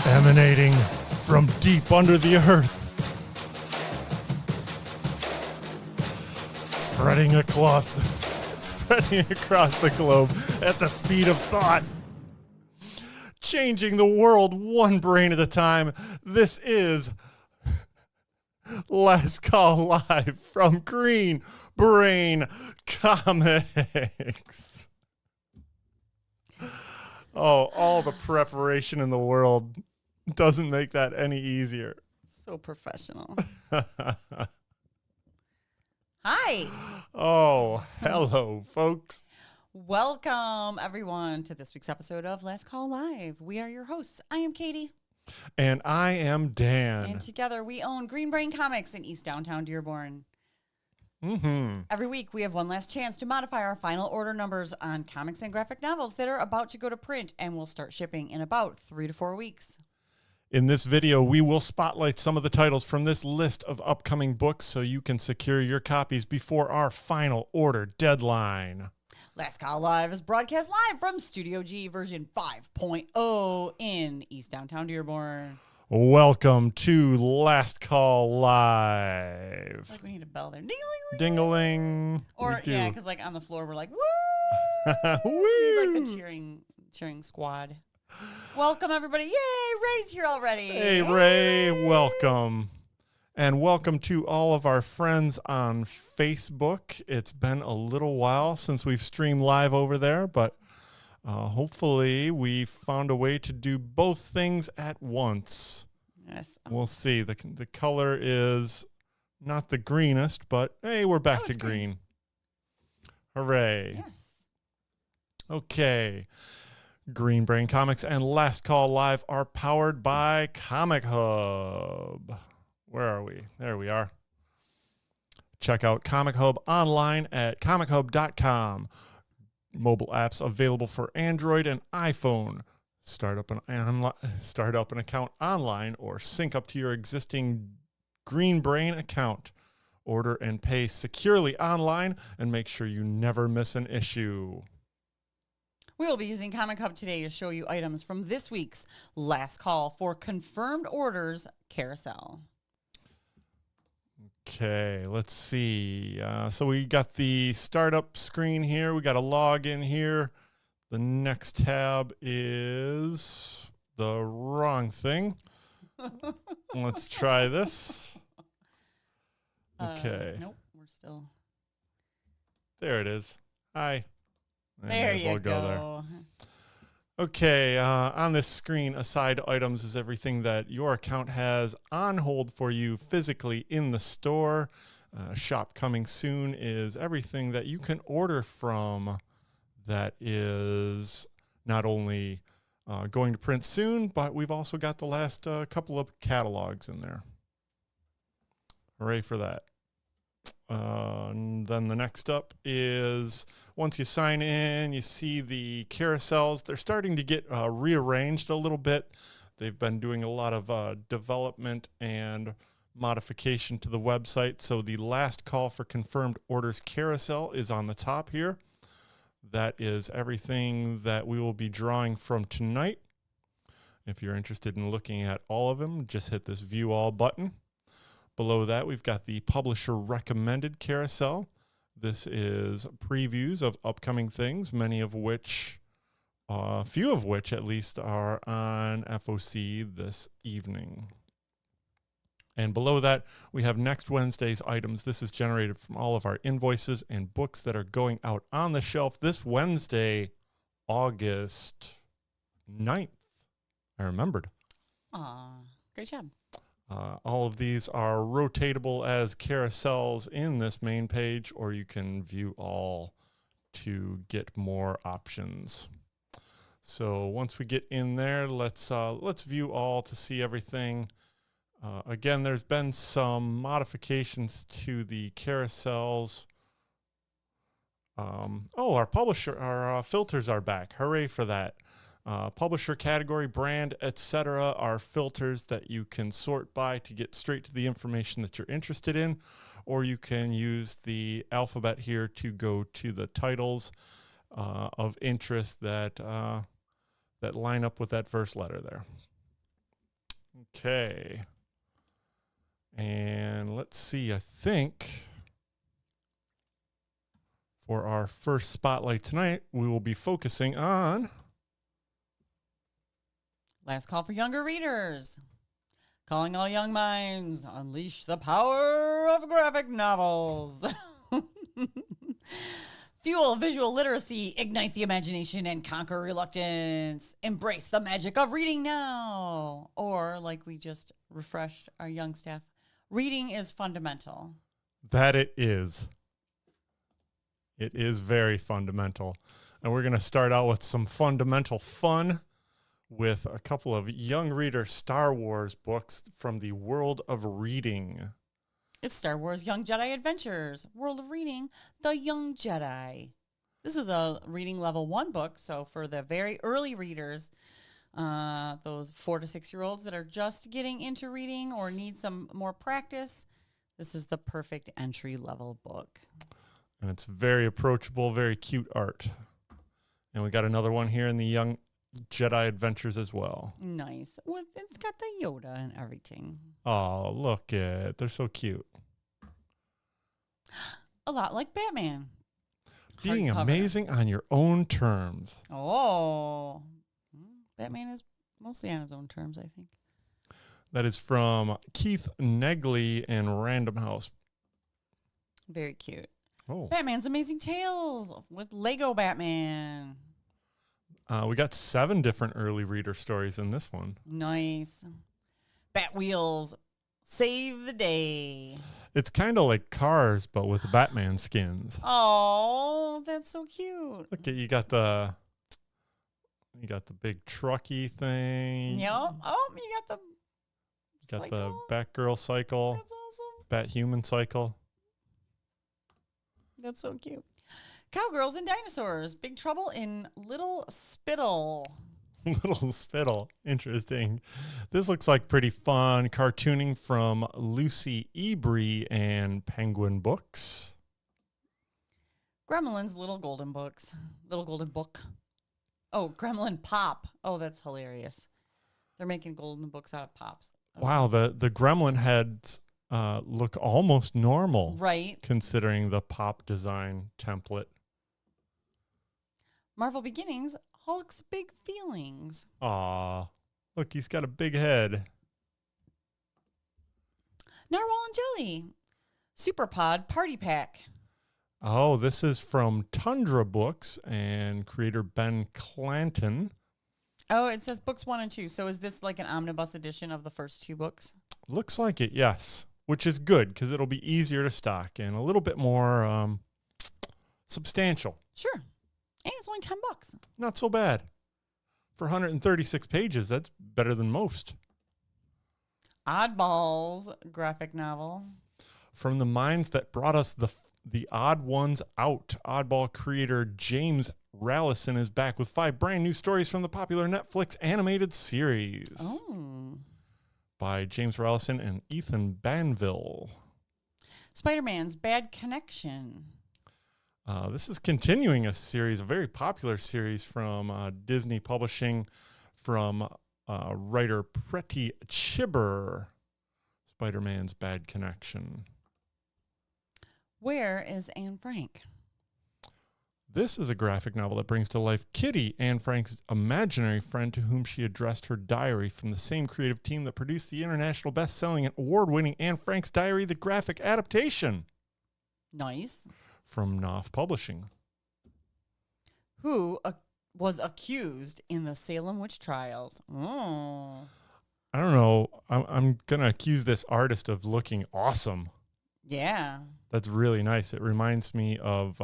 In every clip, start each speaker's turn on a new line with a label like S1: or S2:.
S1: Emanating from deep under the earth. Spreading across the globe at the speed of thought. Changing the world one brain at a time. This is Last Call Live from Green Brain Comics. Oh, all the preparation in the world doesn't make that any easier.
S2: So professional. Hi.
S1: Oh, hello, folks.
S2: Welcome, everyone, to this week's episode of Last Call Live. We are your hosts. I am Katie.
S1: And I am Dan.
S2: And together we own Green Brain Comics in East Downtown Dearborn.
S1: Mm-hmm.
S2: Every week we have one last chance to modify our final order numbers on comics and graphic novels that are about to go to print and will start shipping in about 3 to 4 weeks.
S1: In this video, we will spotlight some of the titles from this list of upcoming books so you can secure your copies before our final order deadline.
S2: Last Call Live is broadcast live from Studio G version 5.0 in East Downtown Dearborn.
S1: Welcome to Last Call Live.
S2: It's like we need a bell there. Ding-a-ling-ling.
S1: Ding-a-ling.
S2: Or, yeah, because like on the floor, we're like, woo!
S1: Woo!
S2: Like the cheering squad. Welcome, everybody. Yay, Ray's here already.
S1: Hey, Ray, welcome. And welcome to all of our friends on Facebook. It's been a little while since we've streamed live over there, but hopefully we found a way to do both things at once.
S2: Yes.
S1: We'll see. The color is not the greenest, but hey, we're back to green. Hooray.
S2: Yes.
S1: Okay. Green Brain Comics and Last Call Live are powered by Comichub. Where are we? There we are. Check out Comichub online at comichub.com. Mobile apps available for Android and iPhone. Start up an account online or sync up to your existing Green Brain account. Order and pay securely online and make sure you never miss an issue.
S2: We will be using Comichub today to show you items from this week's Last Call for Confirmed Orders Carousel.
S1: Okay, let's see. So we got the startup screen here. We got a login here. The next tab is the wrong thing. Let's try this. Okay.
S2: Nope, we're still.
S1: There it is. Hi.
S2: There you go.
S1: There. Okay, on this screen, aside items is everything that your account has on hold for you physically in the store. Shop coming soon is everything that you can order from that is not only going to print soon, but we've also got the last couple of catalogs in there. Hooray for that. And then the next up is once you sign in, you see the carousels. They're starting to get rearranged a little bit. They've been doing a lot of development and modification to the website. So the last call for confirmed orders carousel is on the top here. That is everything that we will be drawing from tonight. If you're interested in looking at all of them, just hit this view all button. Below that, we've got the publisher recommended carousel. This is previews of upcoming things, many of which, few of which at least, are on FOC this evening. And below that, we have next Wednesday's items. This is generated from all of our invoices and books that are going out on the shelf this Wednesday, August 9th. I remembered.
S2: Aw, great job.
S1: All of these are rotatable as carousels in this main page, or you can view all to get more options. So once we get in there, let's view all to see everything. Again, there's been some modifications to the carousels. Our filters are back. Hooray for that. Publisher, category, brand, etc. are filters that you can sort by to get straight to the information that you're interested in, or you can use the alphabet here to go to the titles of interest that line up with that first letter there. Okay. And let's see, I think for our first spotlight tonight, we will be focusing on
S2: Last call for younger readers. Calling all young minds, unleash the power of graphic novels. Fuel visual literacy, ignite the imagination, and conquer reluctance. Embrace the magic of reading now. Or, like we just refreshed our young staff, reading is fundamental.
S1: that it is. It is very fundamental. And we're going to start out with some fundamental fun with a couple of young reader Star Wars books from the world of reading.
S2: It's Star Wars Young Jedi Adventures, World of Reading, The Young Jedi. This is a reading level 1 book, so for the very early readers, those 4 to 6 year olds that are just getting into reading or need some more practice, this is the perfect entry level book.
S1: And it's very approachable, very cute art. And we got another one here in the Young Jedi Adventures as well.
S2: Nice. Well, it's got the Yoda and everything.
S1: Oh, look at, they're so cute.
S2: A lot like Batman.
S1: Being
S2: Hardcover.
S1: amazing on your own terms.
S2: Oh. Batman is mostly on his own terms, I think.
S1: That is from Keith Negley and Random House.
S2: Very cute.
S1: Oh,
S2: Batman's Amazing Tales with Lego Batman.
S1: we got 7 different early reader stories in this one.
S2: Nice. Bat Wheels, save the day.
S1: It's kind of like Cars, but with Batman skins.
S2: Oh, that's so cute.
S1: Look at, you got the big trucky thing.
S2: Yep. Oh, you got the
S1: Got the
S2: cycle.
S1: Batgirl cycle,
S2: That's awesome.
S1: Bathuman cycle.
S2: That's so cute. Cowgirls and Dinosaurs, Big Trouble in Little Spittle.
S1: Little Spittle. Interesting. This looks like pretty fun cartooning from Lucy Ebrey and Penguin Books.
S2: Gremlins, Little Golden Books. Little Golden Book. Oh, Gremlin Pop. Oh, that's hilarious. They're making golden books out of pops. Oh.
S1: Wow, the gremlin heads look almost normal.
S2: Right.
S1: Considering the pop design template.
S2: Marvel Beginnings, Hulk's Big Feelings.
S1: Aw, look, he's got a big head.
S2: Narwhal and Jelly, Super Pod Party Pack.
S1: Oh, this is from Tundra Books and creator Ben Clanton.
S2: Oh, it says books 1 and 2. So is this like an omnibus edition of the first 2 books?
S1: Looks like it, yes. Which is good because it'll be easier to stock and a little bit more substantial.
S2: Sure. And it's only $10.
S1: Not so bad. For 136 pages, that's better than most.
S2: Oddballs graphic novel.
S1: From the minds that brought us the Odd Ones Out, Oddball creator James Rallison is back with 5 brand new stories from the popular Netflix animated series.
S2: Oh.
S1: By James Rallison and Ethan Banville.
S2: Spider-Man's Bad Connection.
S1: This is continuing a series, a very popular series from Disney Publishing from writer Pretty Chibber. Spider-Man's Bad Connection.
S2: Where is Anne Frank?
S1: This is a graphic novel that brings to life Kitty, Anne Frank's imaginary friend to whom she addressed her diary, from the same creative team that produced the international best-selling and award-winning Anne Frank's Diary, the graphic adaptation.
S2: Nice.
S1: From Knopf Publishing.
S2: Who was accused in the Salem witch trials? Oh.
S1: I don't know. I'm going to accuse this artist of looking awesome.
S2: Yeah.
S1: That's really nice. It reminds me of,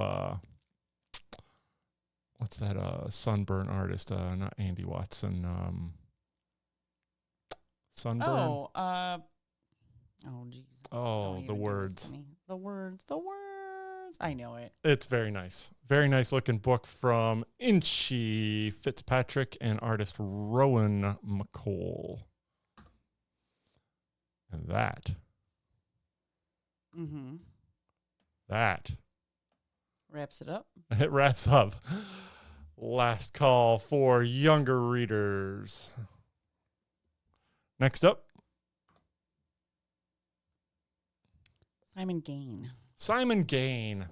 S1: what's that sunburn artist? Not Andy Watson. Sunburn?
S2: Oh, geez.
S1: Oh,
S2: Don't
S1: the
S2: even do this
S1: words.
S2: to me. The words. I know it.
S1: It's very nice. Very nice looking book from Inchy Fitzpatrick and artist Rowan McCall. And that
S2: Mm-hmm. Wraps it up.
S1: It wraps up. Last call for younger readers. Next up,
S2: Simon Gain.
S1: Simon Gain.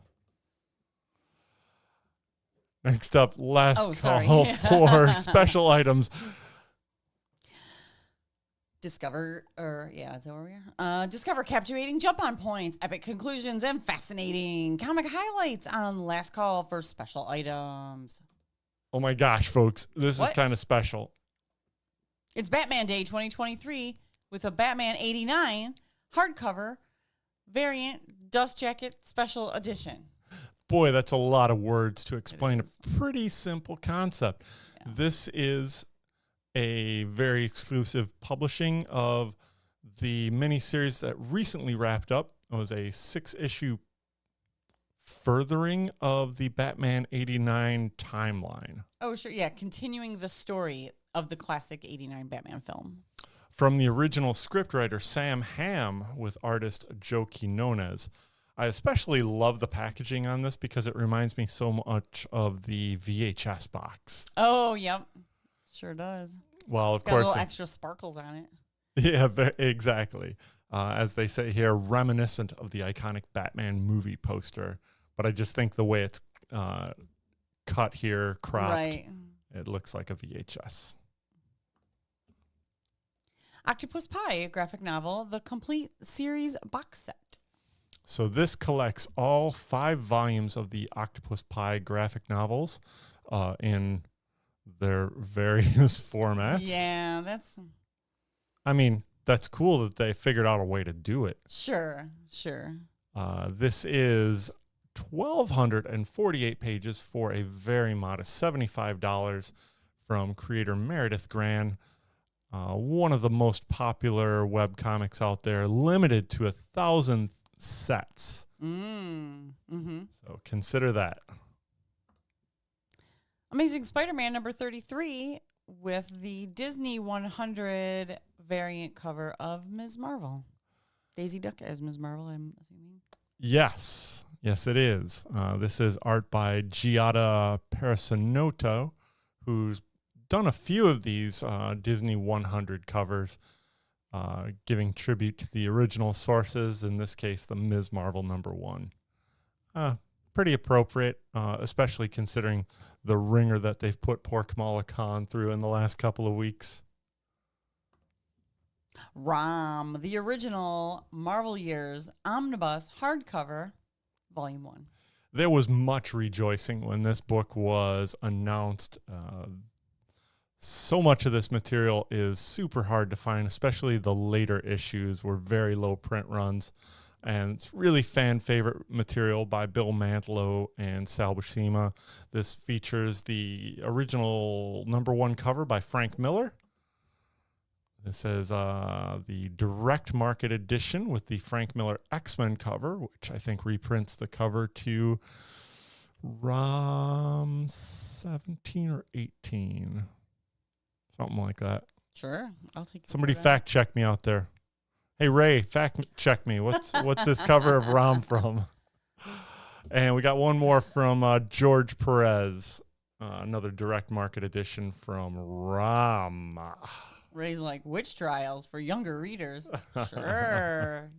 S1: Next up, last
S2: sorry.
S1: call for special items.
S2: Discover, is that where we are? Discover captivating jump-on points, epic conclusions, and fascinating comic highlights on last call for special items.
S1: Oh my gosh, folks, this is kind of special.
S2: It's Batman Day 2023 with a Batman 89 hardcover variant dust jacket special edition.
S1: Boy, that's a lot of words to explain a pretty simple concept.
S2: Yeah.
S1: This is a very exclusive publishing of the miniseries that recently wrapped up. It was a 6-issue furthering of the Batman 89 timeline.
S2: Oh, sure. Yeah, continuing the story of the classic 89 Batman film.
S1: From the original scriptwriter Sam Hamm with artist Joe Quinones. I especially love the packaging on this because it reminds me so much of the VHS box.
S2: Oh, yep. Sure does.
S1: Well, of
S2: Got
S1: course.
S2: little extra sparkles on it.
S1: Yeah, exactly. As they say here, reminiscent of the iconic Batman movie poster. But I just think the way it's cut here, cropped,
S2: Right.
S1: It looks like a VHS.
S2: Octopus Pie, a graphic novel, the complete series box set.
S1: So this collects all 5 volumes of the Octopus Pie graphic novels in their various formats.
S2: Yeah, that's...
S1: I mean, that's cool that they figured out a way to do it.
S2: Sure.
S1: This is 1,248 pages for a very modest $75 from creator Meredith Gran. One of the most popular webcomics out there, limited to 1,000 sets.
S2: Mm-hmm.
S1: So consider that.
S2: Amazing Spider-Man number 33 with the Disney 100 variant cover of Ms. Marvel. Daisy Duck as Ms. Marvel, I'm assuming.
S1: Yes, it is. This is art by Giada Parasanotto, who's done a few of these Disney 100 covers, giving tribute to the original sources, in this case, the Ms. Marvel number 1. Pretty appropriate, especially considering the ringer that they've put poor Kamala Khan through in the last couple of weeks.
S2: ROM, the original Marvel Years Omnibus hardcover, Volume 1.
S1: There was much rejoicing when this book was announced. So much of this material is super hard to find, especially the later issues were very low print runs. And it's really fan favorite material by Bill Mantlo and Sal Buscema. This features the original number 1 cover by Frank Miller. This is the direct market edition with the Frank Miller X-Men cover, which I think reprints the cover to ROM 17 or 18. Something like that.
S2: Sure, I'll take it.
S1: Somebody fact check me out there. Hey, Ray, fact check me. What's this cover of ROM from? And we got one more from George Perez, another direct market edition from ROM.
S2: Ray's like, witch trials for younger readers. Sure.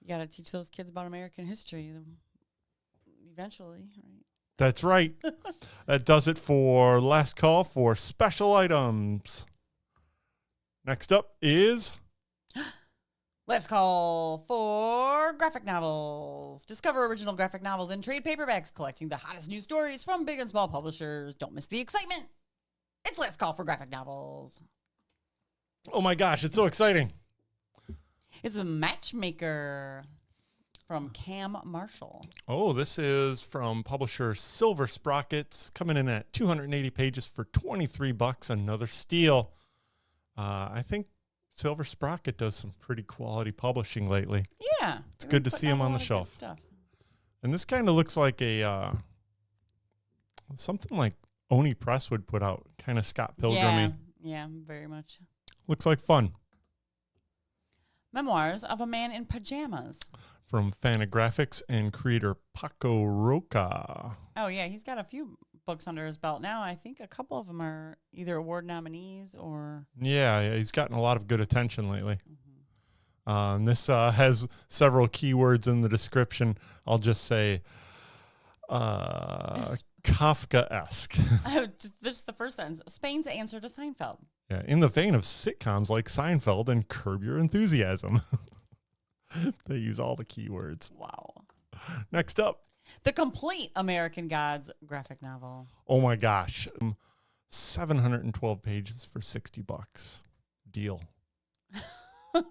S2: You got to teach those kids about American history eventually, right?
S1: That's right. That does it for last call for special items. Next up is...
S2: Let's call for graphic novels. Discover original graphic novels and trade paperbacks, collecting the hottest news stories from big and small publishers. Don't miss the excitement. It's Let's Call for Graphic Novels.
S1: Oh my gosh, it's so exciting.
S2: It's a Matchmaker from Cam Marshall.
S1: Oh, this is from publisher Silver Sprockets, coming in at 280 pages for $23. Another steal. I think Silver Sprocket does some pretty quality publishing lately.
S2: Yeah.
S1: It's good to see him on the shelf.
S2: Stuff.
S1: And this kind of looks like a something like Oni Press would put out, kind of Scott Pilgrim-y.
S2: Yeah, very much.
S1: Looks like fun.
S2: Memoirs of a Man in Pajamas.
S1: From Fantagraphics and creator Paco Roca.
S2: Oh, yeah, he's got a few books under his belt now. I think a couple of them are either award nominees or.
S1: Yeah, he's gotten a lot of good attention lately. This has several keywords in the description. I'll just say Kafka-esque.
S2: This is the first sentence. Spain's answer to Seinfeld.
S1: Yeah, in the vein of sitcoms like Seinfeld and Curb Your Enthusiasm. They use all the keywords.
S2: Wow.
S1: Next up.
S2: The Complete American Gods graphic novel.
S1: Oh my gosh. 712 pages for $60. Deal.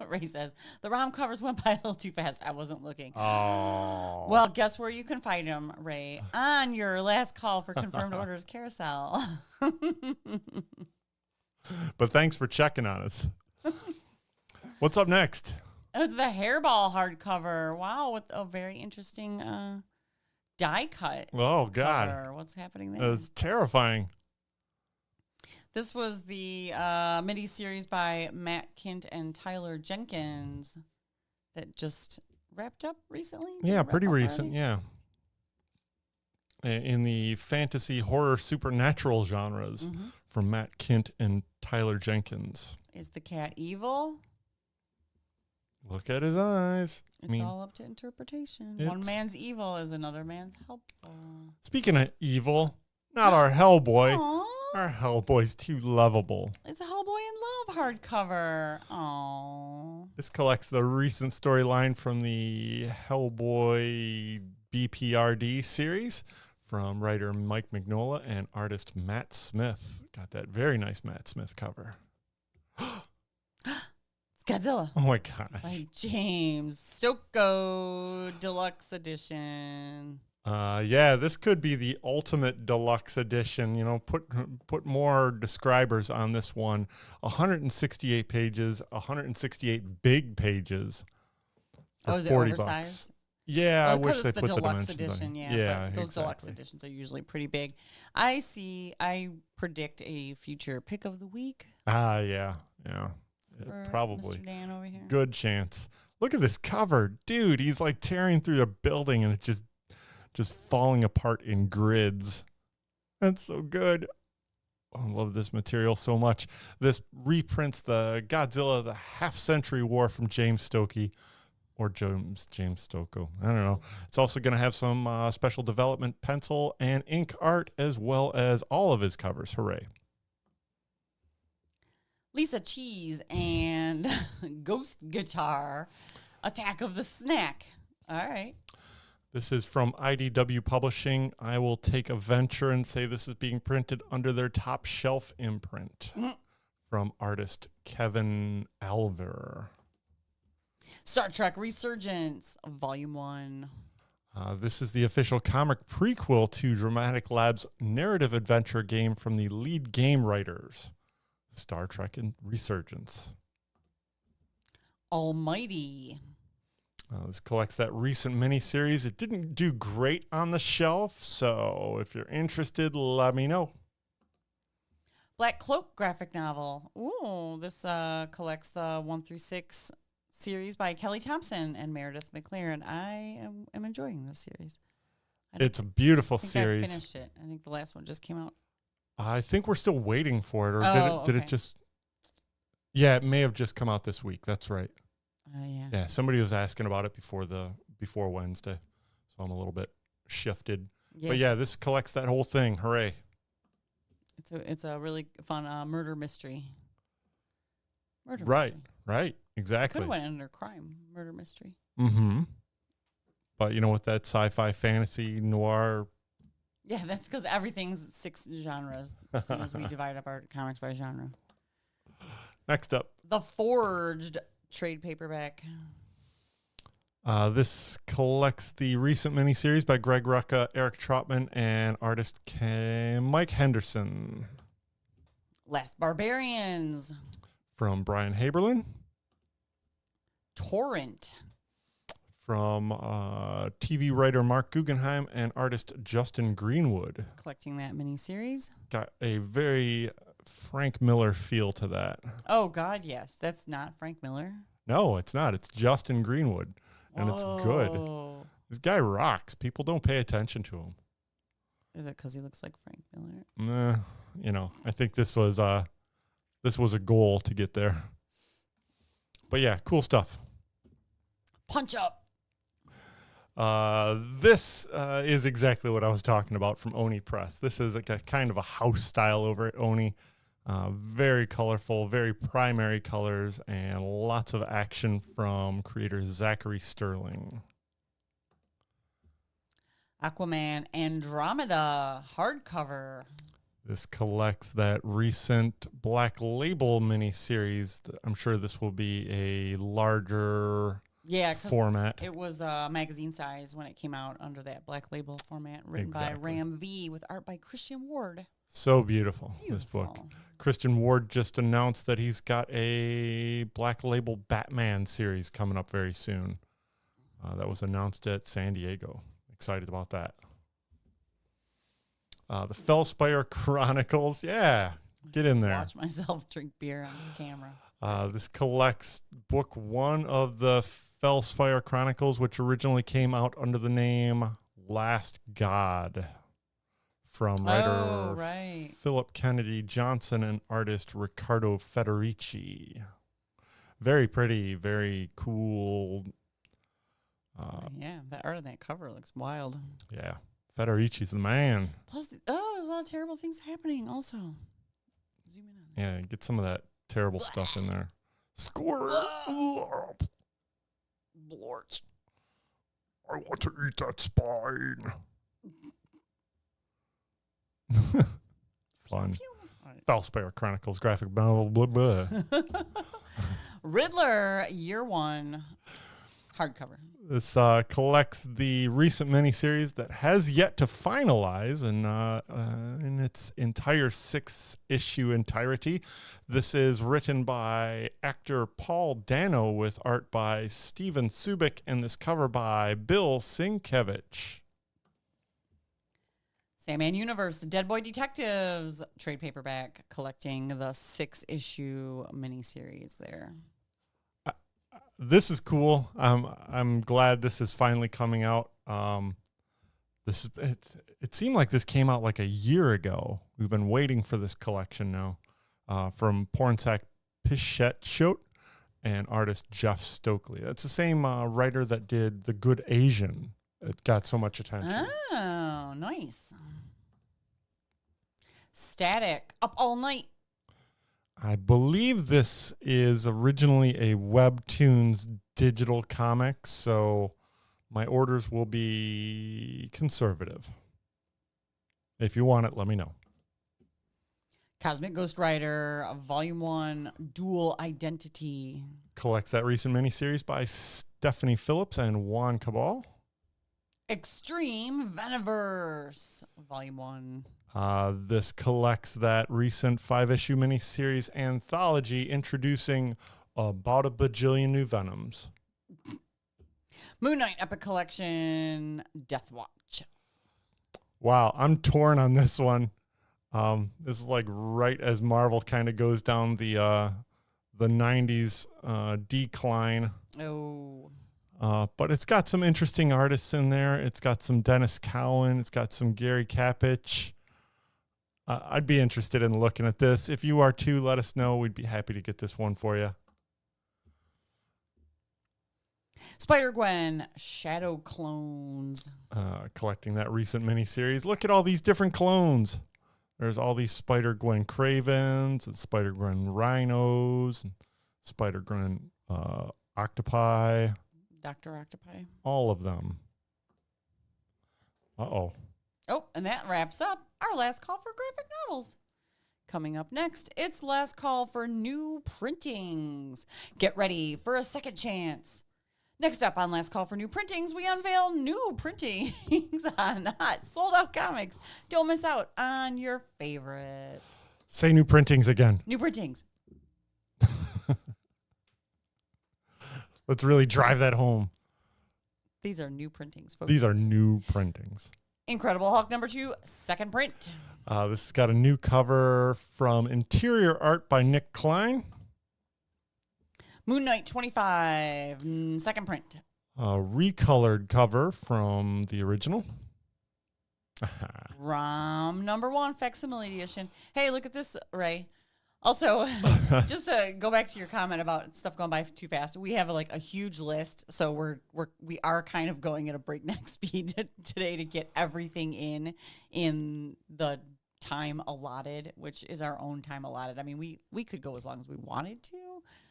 S2: Ray says, the ROM covers went by a little too fast. I wasn't looking.
S1: Oh.
S2: Well, guess where you can find them, Ray? On your last call for confirmed orders carousel.
S1: But thanks for checking on us. What's up next?
S2: It's the Hairball hardcover. Wow, with a very interesting die cut.
S1: Oh, God.
S2: Cover. What's happening there?
S1: It's terrifying.
S2: This was the mini-series by Matt Kint and Tyler Jenkins that just wrapped up recently.
S1: Yeah, pretty recent, yeah. In the fantasy, horror, supernatural genres from Matt Kint and Tyler Jenkins.
S2: Is the cat evil?
S1: Look at his eyes.
S2: It's all up to interpretation. One man's evil is another man's helpful.
S1: Speaking of evil, not our Hellboy.
S2: Aww.
S1: Our Hellboy's too lovable.
S2: It's a Hellboy in Love hardcover. Aww.
S1: This collects the recent storyline from the Hellboy BPRD series from writer Mike Mignola and artist Matt Smith. Got that very nice Matt Smith cover.
S2: It's Godzilla.
S1: Oh my gosh.
S2: By James Stocco Deluxe Edition.
S1: Yeah, this could be the ultimate deluxe edition. You know, put more describers on this one. 168 pages, 168 big pages.
S2: Oh, is it oversized?
S1: Yeah,
S2: well,
S1: I wish they
S2: the
S1: put the
S2: deluxe
S1: dimensions
S2: edition.
S1: on.
S2: Yeah, but those
S1: exactly.
S2: deluxe editions are usually pretty big. I predict a future pick of the week.
S1: Yeah. Probably.
S2: Mr. Dan over here.
S1: Good chance. Look at this cover, dude. He's like tearing through a building, and it's just falling apart in grids. That's so good. I love this material so much. This reprints the Godzilla, the Half-Century War from James Stokey, or James Stocco. I don't know. It's also going to have some special development pencil and ink art, as well as all of his covers. Hooray.
S2: Lisa Cheese and Ghost Guitar, Attack of the Snack. All right.
S1: This is from IDW Publishing. I will take a venture and say this is being printed under their Top Shelf imprint from artist Kevin Alver.
S2: Star Trek Resurgence, Volume 1.
S1: This is the official comic prequel to Dramatic Lab's narrative adventure game from the lead game writers, Star Trek and Resurgence.
S2: Almighty.
S1: This collects that recent miniseries. It didn't do great on the shelf, so if you're interested, let me know.
S2: Black Cloak graphic novel. Ooh, this collects the 1 through 6 series by Kelly Thompson and Meredith McLaren. I am enjoying this series.
S1: It's a beautiful
S2: I
S1: series.
S2: I finished it. I think the last one just came out.
S1: I think we're still waiting for it, or did it just? Yeah, it may have just come out this week. That's right.
S2: Yeah.
S1: Yeah, somebody was asking about it before Wednesday, so I'm a little bit shifted.
S2: Yeah.
S1: But yeah, this collects that whole thing. Hooray!
S2: It's a really fun murder mystery.
S1: Right, exactly.
S2: Could have went under crime, murder mystery.
S1: Mm-hmm. But you know what? That sci-fi, fantasy, noir.
S2: Yeah, that's because everything's 6 genres. As soon as we divide up our comics by genre.
S1: Next up,
S2: The Forged trade paperback.
S1: This collects the recent miniseries by Greg Rucka, Eric Trotman, and artist Mike Henderson.
S2: Last Barbarians.
S1: From Brian Haberlin.
S2: Torrent.
S1: From TV writer Mark Guggenheim and artist Justin Greenwood.
S2: Collecting that miniseries.
S1: Got a very Frank Miller feel to that.
S2: Oh, God, yes. That's not Frank Miller.
S1: No, it's not. It's Justin Greenwood, and it's good. This guy rocks. People don't pay attention to him.
S2: Is it because he looks like Frank Miller?
S1: I think this was a goal to get there. But yeah, cool stuff.
S2: Punch Up.
S1: This is exactly what I was talking about from Oni Press. This is like a kind of a house style over at Oni. Very colorful, very primary colors, and lots of action from creator Zachary Sterling.
S2: Aquaman Andromeda hardcover.
S1: This collects that recent Black Label miniseries. I'm sure this will be a larger format.
S2: It was magazine size when it came out under that Black Label format, written by Ram V with art by Christian Ward.
S1: So beautiful, this book. Christian Ward just announced that he's got a Black Label Batman series coming up very soon. That was announced at San Diego. Excited about that. The Fellspire Chronicles. Yeah, get in there.
S2: Watch myself drink beer on camera.
S1: This collects book 1 of the Fellspire Chronicles, which originally came out under the name Last God, from writer Philip Kennedy Johnson and artist Riccardo Federici. Very pretty, very cool.
S2: Yeah, that art on that cover looks wild.
S1: Yeah, Federici's the man.
S2: Plus, there's a lot of terrible things happening also. Zoom in on that.
S1: Yeah, get some of that terrible stuff in there. Squirt.
S2: Blorch.
S1: I want to eat that spine. Fun. Fellspire Chronicles graphic. Blah, blah, blah.
S2: Riddler, year 1, hardcover.
S1: This collects the recent miniseries that has yet to finalize in its entire 6-issue entirety. This is written by actor Paul Dano with art by Steven Subic and this cover by Bill Sienkiewicz.
S2: Sandman Universe, Dead Boy Detectives, trade paperback, collecting the 6-issue miniseries there.
S1: This is cool. I'm glad this is finally coming out. It seemed like this came out like a year ago. We've been waiting for this collection now. From Pornsack Pichette and artist Jeff Stokely. It's the same writer that did The Good Asian. It got so much attention.
S2: Oh, nice. Static, Up All Night.
S1: I believe this is originally a Webtoons digital comic, so my orders will be conservative. If you want it, let me know.
S2: Cosmic Ghost Rider, Volume 1, Dual Identity.
S1: Collects that recent miniseries by Stephanie Phillips and Juan Cabal.
S2: Extreme Veniverse, Volume 1.
S1: This collects that recent 5-issue miniseries anthology introducing about a bajillion new Venoms.
S2: Moon Knight Epic Collection, Death Watch.
S1: Wow, I'm torn on this one. This is like right as Marvel kind of goes down the 90s decline.
S2: Oh.
S1: But it's got some interesting artists in there. It's got some Dennis Cowan. It's got some Gary Kapich. I'd be interested in looking at this. If you are too, let us know. We'd be happy to get this one for you.
S2: Spider-Gwen, Shadow Clones.
S1: Collecting that recent miniseries. Look at all these different clones. There's all these Spider-Gwen Cravens and Spider-Gwen Rhinos and Spider-Gwen Octopi.
S2: Dr. Octopi.
S1: All of them. Uh-oh.
S2: Oh, and that wraps up our last call for graphic novels. Coming up next, it's last call for new printings. Get ready for a second chance. Next up on Last Call for New Printings, we unveil new printings on hot, sold-out comics. Don't miss out on your favorites.
S1: Say new printings again.
S2: New printings.
S1: Let's really drive that home.
S2: These are new printings, folks.
S1: These are new printings.
S2: Incredible Hulk #2, second print.
S1: This has got a new cover from interior art by Nick Klein.
S2: Moon Knight 25, second print.
S1: A recolored cover from the original.
S2: ROM number 1 facsimile edition. Hey, look at this, Ray. Also, just to go back to your comment about stuff going by too fast, we have like a huge list, so we are kind of going at a breakneck speed today to get everything in the time allotted, which is our own time allotted. I mean, we could go as long as we wanted to.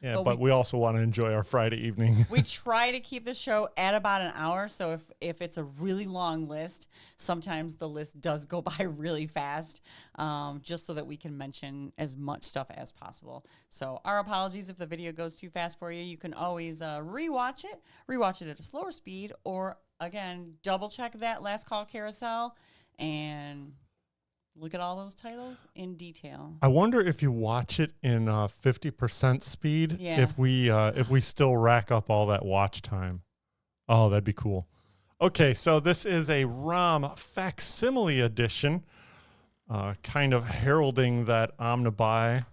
S1: Yeah, but we also want to enjoy our Friday evening.
S2: We try to keep the show at about an hour. So if it's a really long list, sometimes the list does go by really fast, just so that we can mention as much stuff as possible. So our apologies if the video goes too fast for you. You can always rewatch it at a slower speed, or again, double check that last call carousel and look at all those titles in detail.
S1: I wonder if you watch it in 50% speed, if we still rack up all that watch time. Oh, that'd be cool. Okay, so this is a ROM facsimile edition, kind of heralding that Omnibuy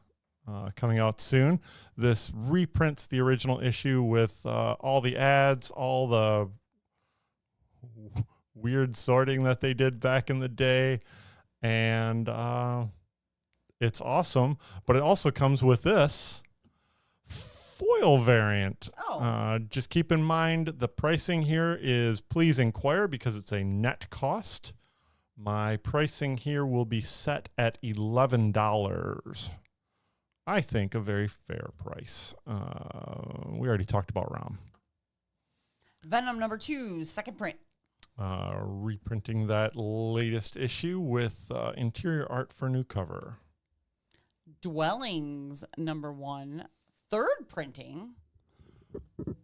S1: coming out soon. This reprints the original issue with all the ads, all the weird sorting that they did back in the day. And it's awesome, but it also comes with this foil variant. Just keep in mind the pricing here is please inquire because it's a net cost. My pricing here will be set at $11. I think a very fair price. We already talked about ROM.
S2: Venom number 2, second print.
S1: Reprinting that latest issue with interior art for new cover.
S2: Dwellings number 1, third printing.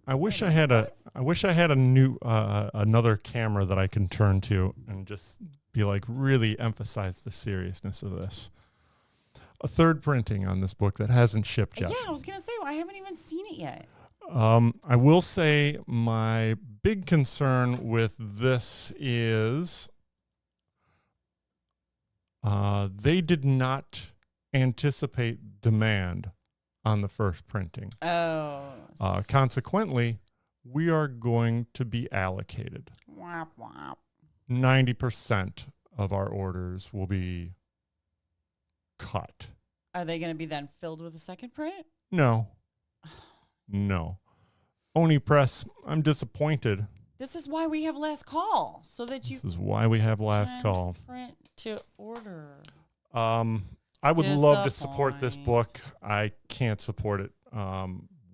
S1: I wish I had a new another camera that I can turn to and just be like really emphasize the seriousness of this. A third printing on this book that hasn't shipped yet.
S2: Yeah, I was gonna say I haven't even seen it yet.
S1: I will say my big concern with this is they did not anticipate demand on the first printing. Consequently, we are going to be allocated.
S2: Womp womp.
S1: 90% of our orders will be cut.
S2: Are they going to be then filled with a second print?
S1: No. No. Oni Press, I'm disappointed.
S2: This is why we have last call, so that you.
S1: This is why we have last
S2: can
S1: call.
S2: Print to order.
S1: I would love to support this book. I can't support it.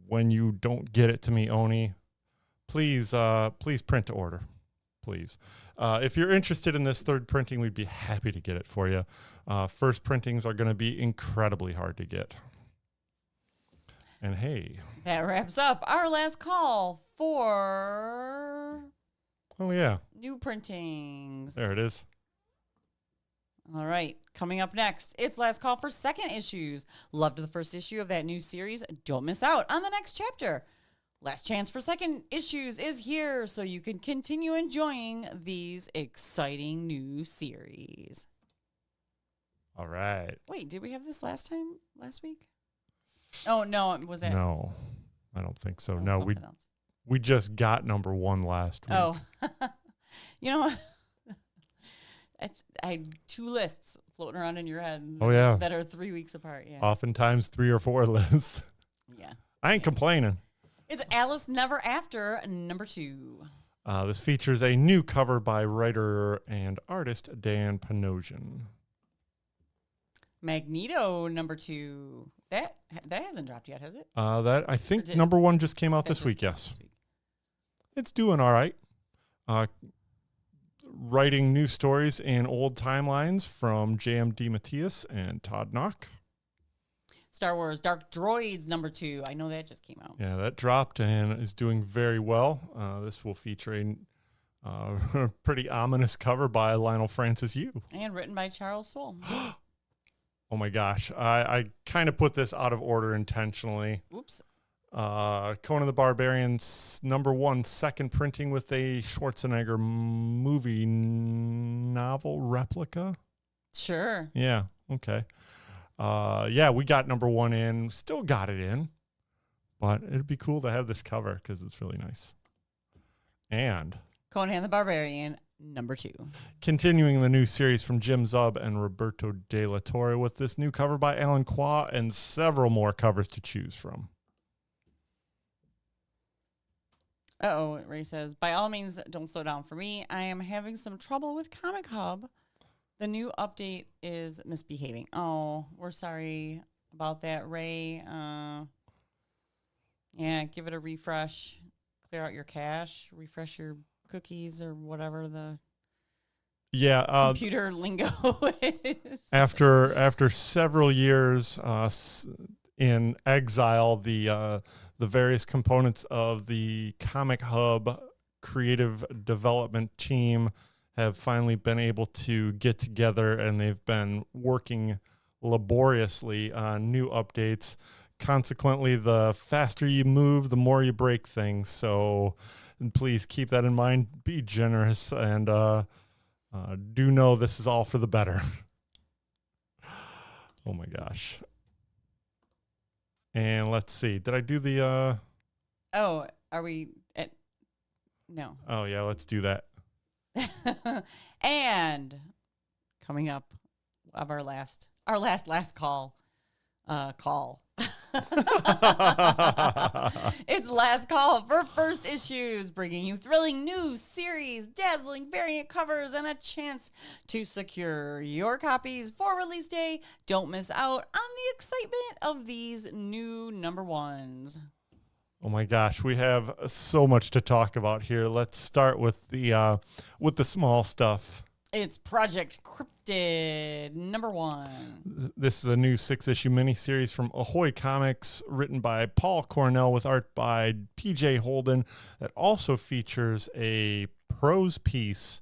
S1: When you don't get it to me, Oni, please print to order. Please. If you're interested in this third printing, we'd be happy to get it for you. First printings are going to be incredibly hard to get. And hey.
S2: That wraps up our last call for.
S1: Oh, yeah.
S2: New printings.
S1: There it is.
S2: All right. Coming up next, it's last call for second issues. Loved the first issue of that new series. Don't miss out on the next chapter. Last chance for second issues is here, so you can continue enjoying these exciting new series.
S1: All right.
S2: Wait, did we have this last week? Oh, no, was that?
S1: No, I don't think so.
S2: Oh,
S1: no, we just got number 1 last week.
S2: Oh, you know what? I had 2 lists floating around in your head.
S1: Oh, yeah.
S2: That are 3 weeks apart. Yeah.
S1: Oftentimes 3 or 4 lists.
S2: Yeah.
S1: I ain't complaining.
S2: It's Alice Never After, number 2.
S1: This features a new cover by writer and artist Dan Panosian.
S2: Magneto, number 2. That hasn't dropped yet, has it?
S1: That I think number 1 just came out this week. Yes, it's doing all right. Writing new stories in old timelines from JMD Matthias and Todd Knock.
S2: Star Wars Dark Droids, number 2. I know that just came out.
S1: Yeah, that dropped and is doing very well. This will feature a pretty ominous cover by Lionel Francis Yu.
S2: And written by Charles Soule.
S1: Oh my gosh. I kind of put this out of order intentionally.
S2: Oops.
S1: Conan the Barbarian's number 1 second printing with a Schwarzenegger movie novel replica.
S2: Sure.
S1: Yeah. Okay. Yeah, we got number 1 in. Still got it in. But it'd be cool to have this cover because it's really nice. And
S2: Conan the Barbarian, number 2.
S1: Continuing the new series from Jim Zub and Roberto De La Torre with this new cover by Alan Qua and several more covers to choose from.
S2: Ray says, by all means, don't slow down for me. I am having some trouble with Comichub. The new update is misbehaving. Oh, we're sorry about that, Ray. Yeah, give it a refresh. Clear out your cache. Refresh your cookies or whatever the computer lingo is.
S1: After several years in exile, the various components of the Comichub creative development team have finally been able to get together, and they've been working laboriously on new updates. Consequently, the faster you move, the more you break things. So please keep that in mind. Be generous, and do know this is all for the better. Oh my gosh. And let's see. Did I do the...
S2: Oh, are we at... No.
S1: Oh, yeah, let's do that.
S2: And coming up of our last call. It's last call for first issues, bringing you thrilling news, series, dazzling variant covers, and a chance to secure your copies for release day. Don't miss out on the excitement of these new number 1s.
S1: Oh my gosh, we have so much to talk about here. Let's start with the small stuff.
S2: It's Project Cryptid number 1.
S1: This is a new 6-issue miniseries from Ahoy Comics, written by Paul Cornell with art by P.J. Holden. That also features a prose piece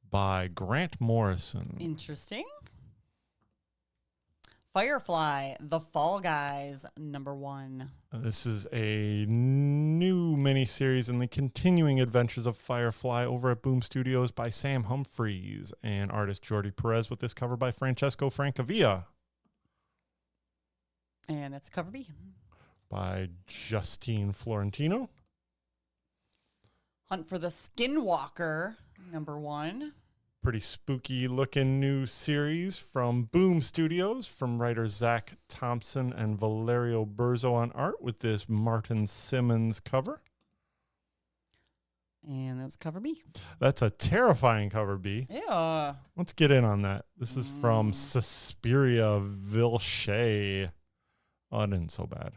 S1: by Grant Morrison.
S2: Interesting. Firefly, The Fall Guys, number 1.
S1: This is a new miniseries in the continuing adventures of Firefly over at Boom Studios by Sam Humphries and artist Jordi Perez, with this cover by Francesco Francavilla.
S2: And that's cover B.
S1: By Justine Florentino.
S2: Hunt for the Skinwalker, number 1.
S1: Pretty spooky looking new series from Boom Studios from writers Zach Thompson and Valerio Burzo on art, with this Martin Simmons cover.
S2: And that's cover B.
S1: That's a terrifying cover B.
S2: Yeah.
S1: Let's get in on that. This is from Suspiria Vilche. Oh, it isn't so bad.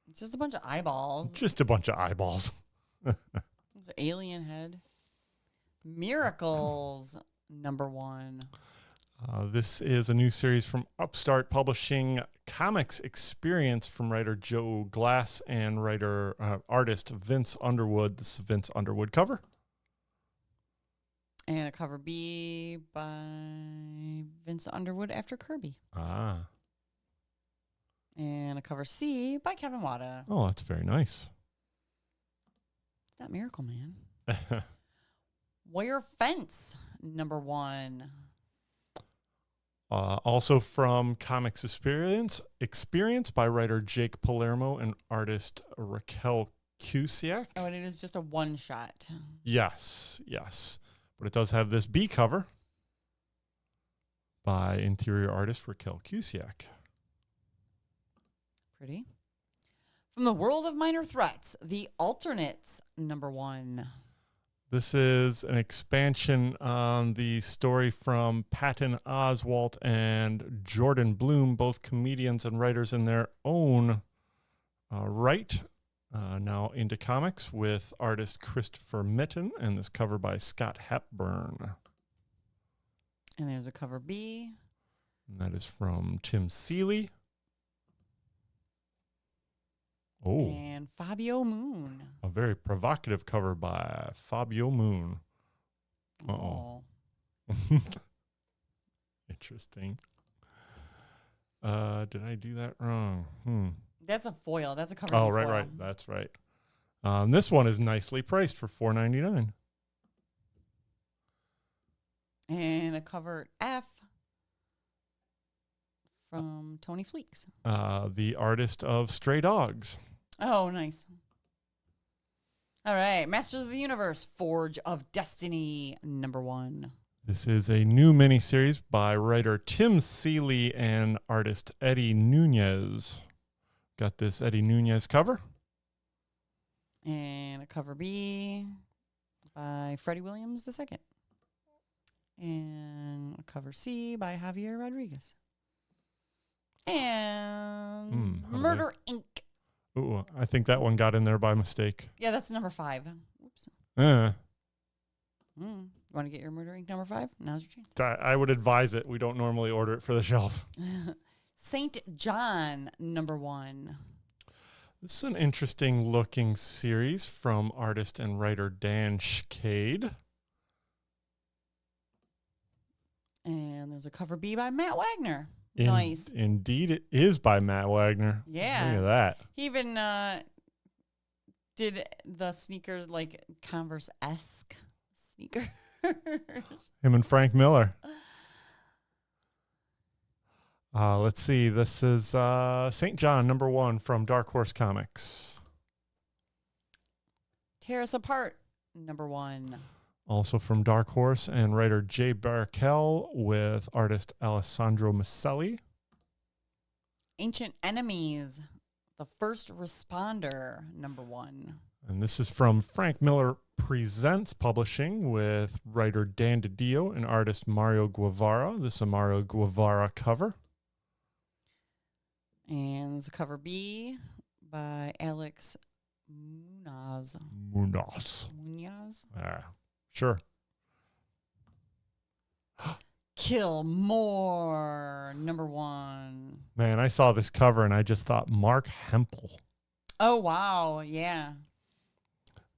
S2: It's just a bunch of eyeballs.
S1: Just a bunch of eyeballs.
S2: It's an alien head. Miracles, number 1.
S1: This is a new series from Upstart Publishing Comics Experience from writer Joe Glass and artist Vince Underwood. This is Vince Underwood cover.
S2: And a cover B by Vince Underwood after Kirby.
S1: Ah.
S2: And a cover C by Kevin Wada.
S1: Oh, that's very nice.
S2: It's that Miracle Man. Wire Fence, number 1.
S1: Also from Comics Experience by writer Jake Palermo and artist Raquel Cusiak.
S2: Oh, and it is just a one-shot.
S1: Yes. But it does have this B cover by interior artist Raquel Cusiak.
S2: Pretty. From the World of Minor Threats, The Alternates, number 1.
S1: This is an expansion on the story from Patton Oswalt and Jordan Bloom, both comedians and writers in their own right, now into comics, with artist Christopher Mitten, and this cover by Scott Hepburn.
S2: And there's a cover B.
S1: And that is from Tim Seeley. Oh.
S2: And Fabio Moon.
S1: A very provocative cover by Fabio Moon. Uh-oh. Interesting. Did I do that wrong?
S2: That's a foil. That's a cover.
S1: Oh,
S2: foil.
S1: right. That's right. This one is nicely priced for $4.99.
S2: And a cover F from Tony Fleeks.
S1: The artist of Stray Dogs.
S2: Oh, nice. All right. Masters of the Universe, Forge of Destiny, #1.
S1: This is a new miniseries by writer Tim Seeley and artist Eddie Nunez. Got this Eddie Nunez cover.
S2: And a cover B by Freddie Williams II. And a cover C by Javier Rodriguez. And Murder Inc.
S1: Ooh, I think that one got in there by mistake.
S2: Yeah, that's #5. Oops. You want to get your Murder Inc. #5? Now's your chance.
S1: I would advise it. We don't normally order it for the shelf.
S2: St. John, #1.
S1: This is an interesting looking series from artist and writer Dan Schcade.
S2: And there's a cover B by Matt Wagner. Nice.
S1: Indeed, it is by Matt Wagner.
S2: Yeah.
S1: Look at that.
S2: He even did the sneakers, like Converse-esque sneakers.
S1: Him and Frank Miller. Let's see. This is St. John, #1 from Dark Horse Comics.
S2: Tear Us Apart, #1.
S1: Also from Dark Horse and writer Jay Barkel with artist Alessandro Maselli.
S2: Ancient Enemies, The First Responder, #1.
S1: And this is from Frank Miller Presents Publishing with writer Dan DiDio and artist Mario Guevara. This is a Mario Guevara cover.
S2: And there's a cover B by Alex Munoz.
S1: Sure.
S2: Kill More, #1.
S1: Man, I saw this cover and I just thought Mark Hempel.
S2: Oh, wow. Yeah.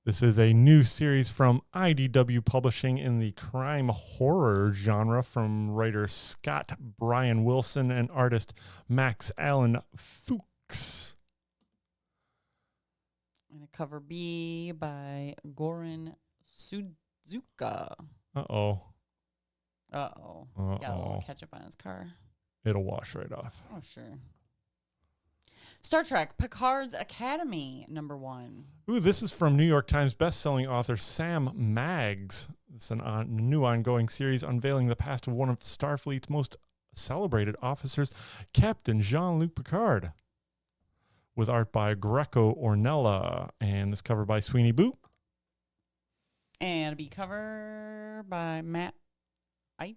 S1: This is a new series from IDW Publishing in the crime horror genre from writer Scott Brian Wilson and artist Max Allen Fuchs.
S2: And a cover B by Goran Suzuka.
S1: Uh-oh.
S2: Got a little ketchup on his car.
S1: It'll wash right off.
S2: Oh, sure. Star Trek Picard's Academy, #1.
S1: Ooh, this is from New York Times bestselling author Sam Maggs. It's a new ongoing series unveiling the past of one of Starfleet's most celebrated officers, Captain Jean-Luc Picard, with art by Greco Ornella, and this cover by Sweeney Boot.
S2: And a B cover by Matt Eich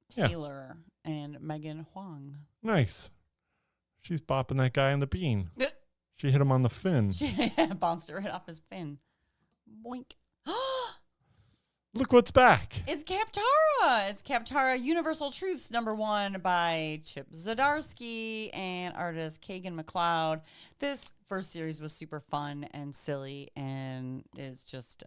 S2: Taylor and Megan Huang.
S1: Nice. She's bopping that guy on the bean. She hit him on the fin.
S2: She bounced it right off his fin. Boink.
S1: Look what's back.
S2: It's Kaptara. It's Kaptara Universal Truths, #1 by Chip Zdarsky and artist Kagan McLeod. This first series was super fun and silly and is just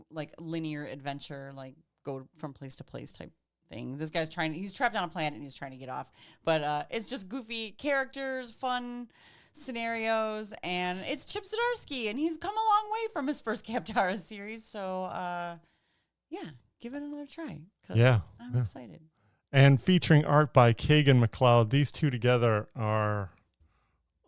S2: like linear adventure, like go from place to place type thing. This guy's he's trapped on a planet and he's trying to get off. But it's just goofy characters, fun scenarios, and it's Chip Zdarsky, and he's come a long way from his first Kaptara series. So, yeah, give it another try. I'm excited.
S1: And featuring art by Kagan McLeod. These two together are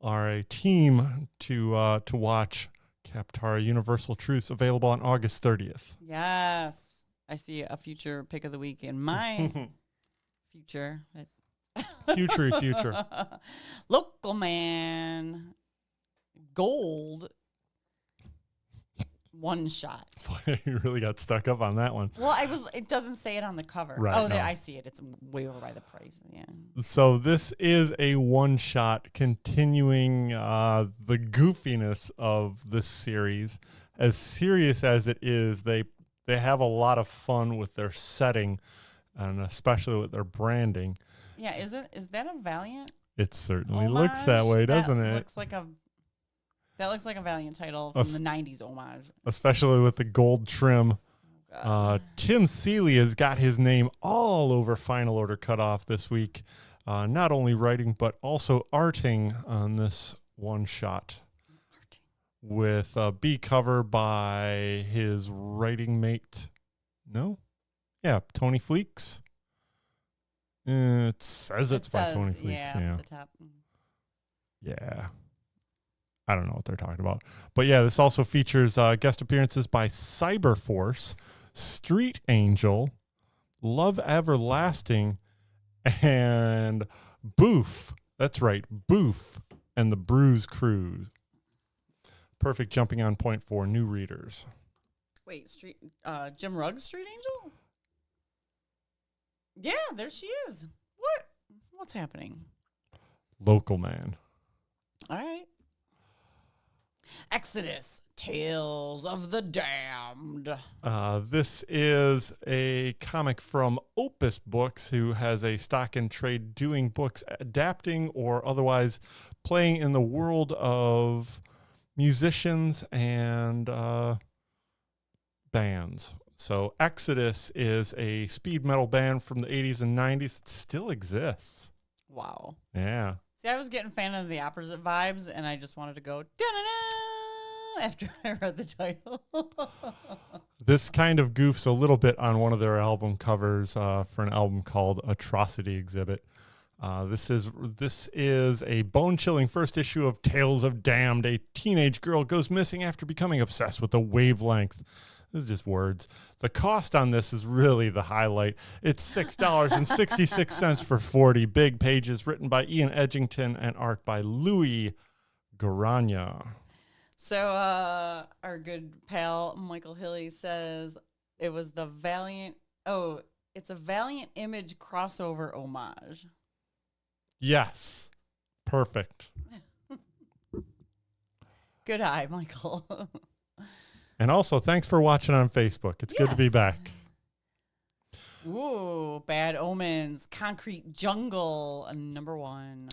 S1: a team to watch. Kaptara Universal Truths, available on August 30th.
S2: Yes. I see a future pick of the week in my future.
S1: Future.
S2: Local Man Gold one shot.
S1: You really got stuck up on that one.
S2: Well, it doesn't say it on the cover.
S1: Right,
S2: oh,
S1: no.
S2: I see it. It's way over by the price. Yeah.
S1: So this is a one shot continuing the goofiness of this series. As serious as it is, they have a lot of fun with their setting, and especially with their branding.
S2: Yeah, is that a Valiant?
S1: It certainly
S2: homage?
S1: looks that way, doesn't it?
S2: That looks like a Valiant title from the 90s homage.
S1: Especially with the gold trim. Tim Seeley has got his name all over Final Order Cutoff this week. Not only writing, but also arting on this one shot. With a B cover by his writing mate. No? Yeah, Tony Fleeks. It says it's by Tony Fleeks.
S2: Yeah, at the top.
S1: Yeah. I don't know what they're talking about. But yeah, this also features guest appearances by Cyberforce, Street Angel, Love Everlasting, and Boof. That's right, Boof and the Bruise Crew. Perfect jumping on point for new readers.
S2: Wait, Jim Ruggs, Street Angel? Yeah, there she is. What's happening?
S1: Local man.
S2: All right. Exodus, Tales of the Damned.
S1: This is a comic from Opus Books, who has a stock in trade doing books adapting or otherwise playing in the world of musicians and bands. So Exodus is a speed metal band from the 80s and 90s that still exists.
S2: Wow.
S1: Yeah.
S2: See, I was getting Fan of the Opposite vibes, and I just wanted to go da-na-na after I read the title.
S1: This kind of goofs a little bit on one of their album covers for an album called Atrocity Exhibit. This is a bone-chilling first issue of Tales of Damned. A teenage girl goes missing after becoming obsessed with a wavelength. This is just words. The cost on this is really the highlight. It's $6.66 for 40 big pages, written by Ian Edgington and art by Louis Garagna.
S2: So our good pal Michael Hilly says it was the Valiant. Oh, it's a Valiant Image crossover homage.
S1: Yes. Perfect.
S2: Good eye, Michael.
S1: And also, thanks for watching on Facebook. It's good to be back.
S2: Ooh, Bad Omens, Concrete Jungle, number 1.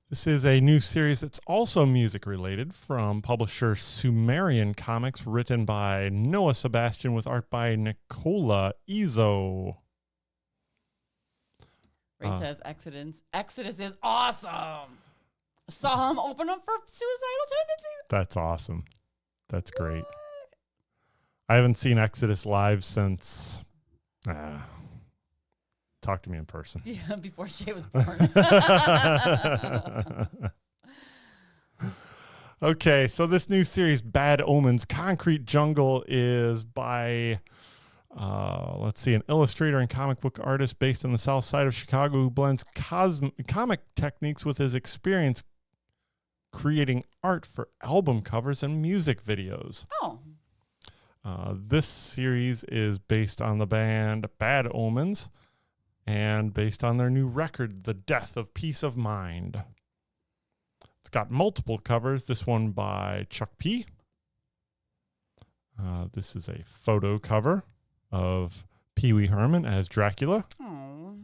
S1: This is a new series that's also music related from publisher Sumerian Comics, written by Noah Sebastian with art by Nicola Izzo.
S2: Ray says Exodus is awesome. Saw him open up for Suicidal Tendencies.
S1: That's awesome. That's great. I haven't seen Exodus live since. Talk to me in person.
S2: Yeah, before Shay was born.
S1: Okay, so this new series, Bad Omens, Concrete Jungle, is by, an illustrator and comic book artist based on the south side of Chicago who blends comic techniques with his experience creating art for album covers and music videos.
S2: Oh.
S1: This series is based on the band Bad Omens and based on their new record, The Death of Peace of Mind. It's got multiple covers. This one by Chuck P. This is a photo cover of Pee Wee Herman as Dracula.
S2: Oh.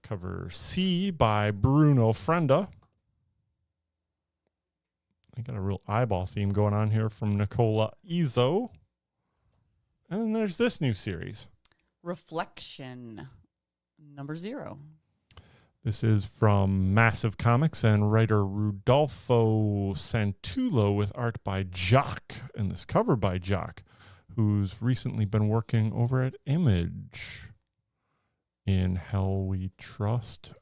S1: Cover C by Bruno Frenda. I got a real eyeball theme going on here from Nicola Izzo. And then there's this new series.
S2: Reflection, number 0.
S1: This is from Massive Comics and writer Rudolfo Santullo with art by Jock. And this cover by Jock, who's recently been working over at Image. In Hell We Trust.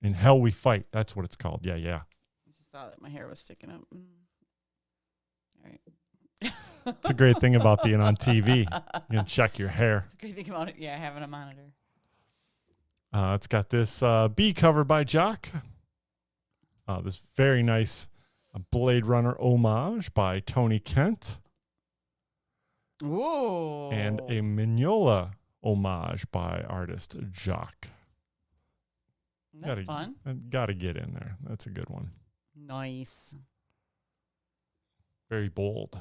S1: In Hell We Fight. That's what it's called. Yeah.
S2: I just saw that my hair was sticking up. All right.
S1: It's a great thing about being on TV. You can check your hair.
S2: It's a great thing about it. Yeah, having a monitor.
S1: It's got this B cover by Jock. This very nice Blade Runner homage by Tony Kent.
S2: Ooh.
S1: And a Mignola homage by artist Jock.
S2: That's fun.
S1: Got to get in there. That's a good one.
S2: Nice.
S1: Very bold.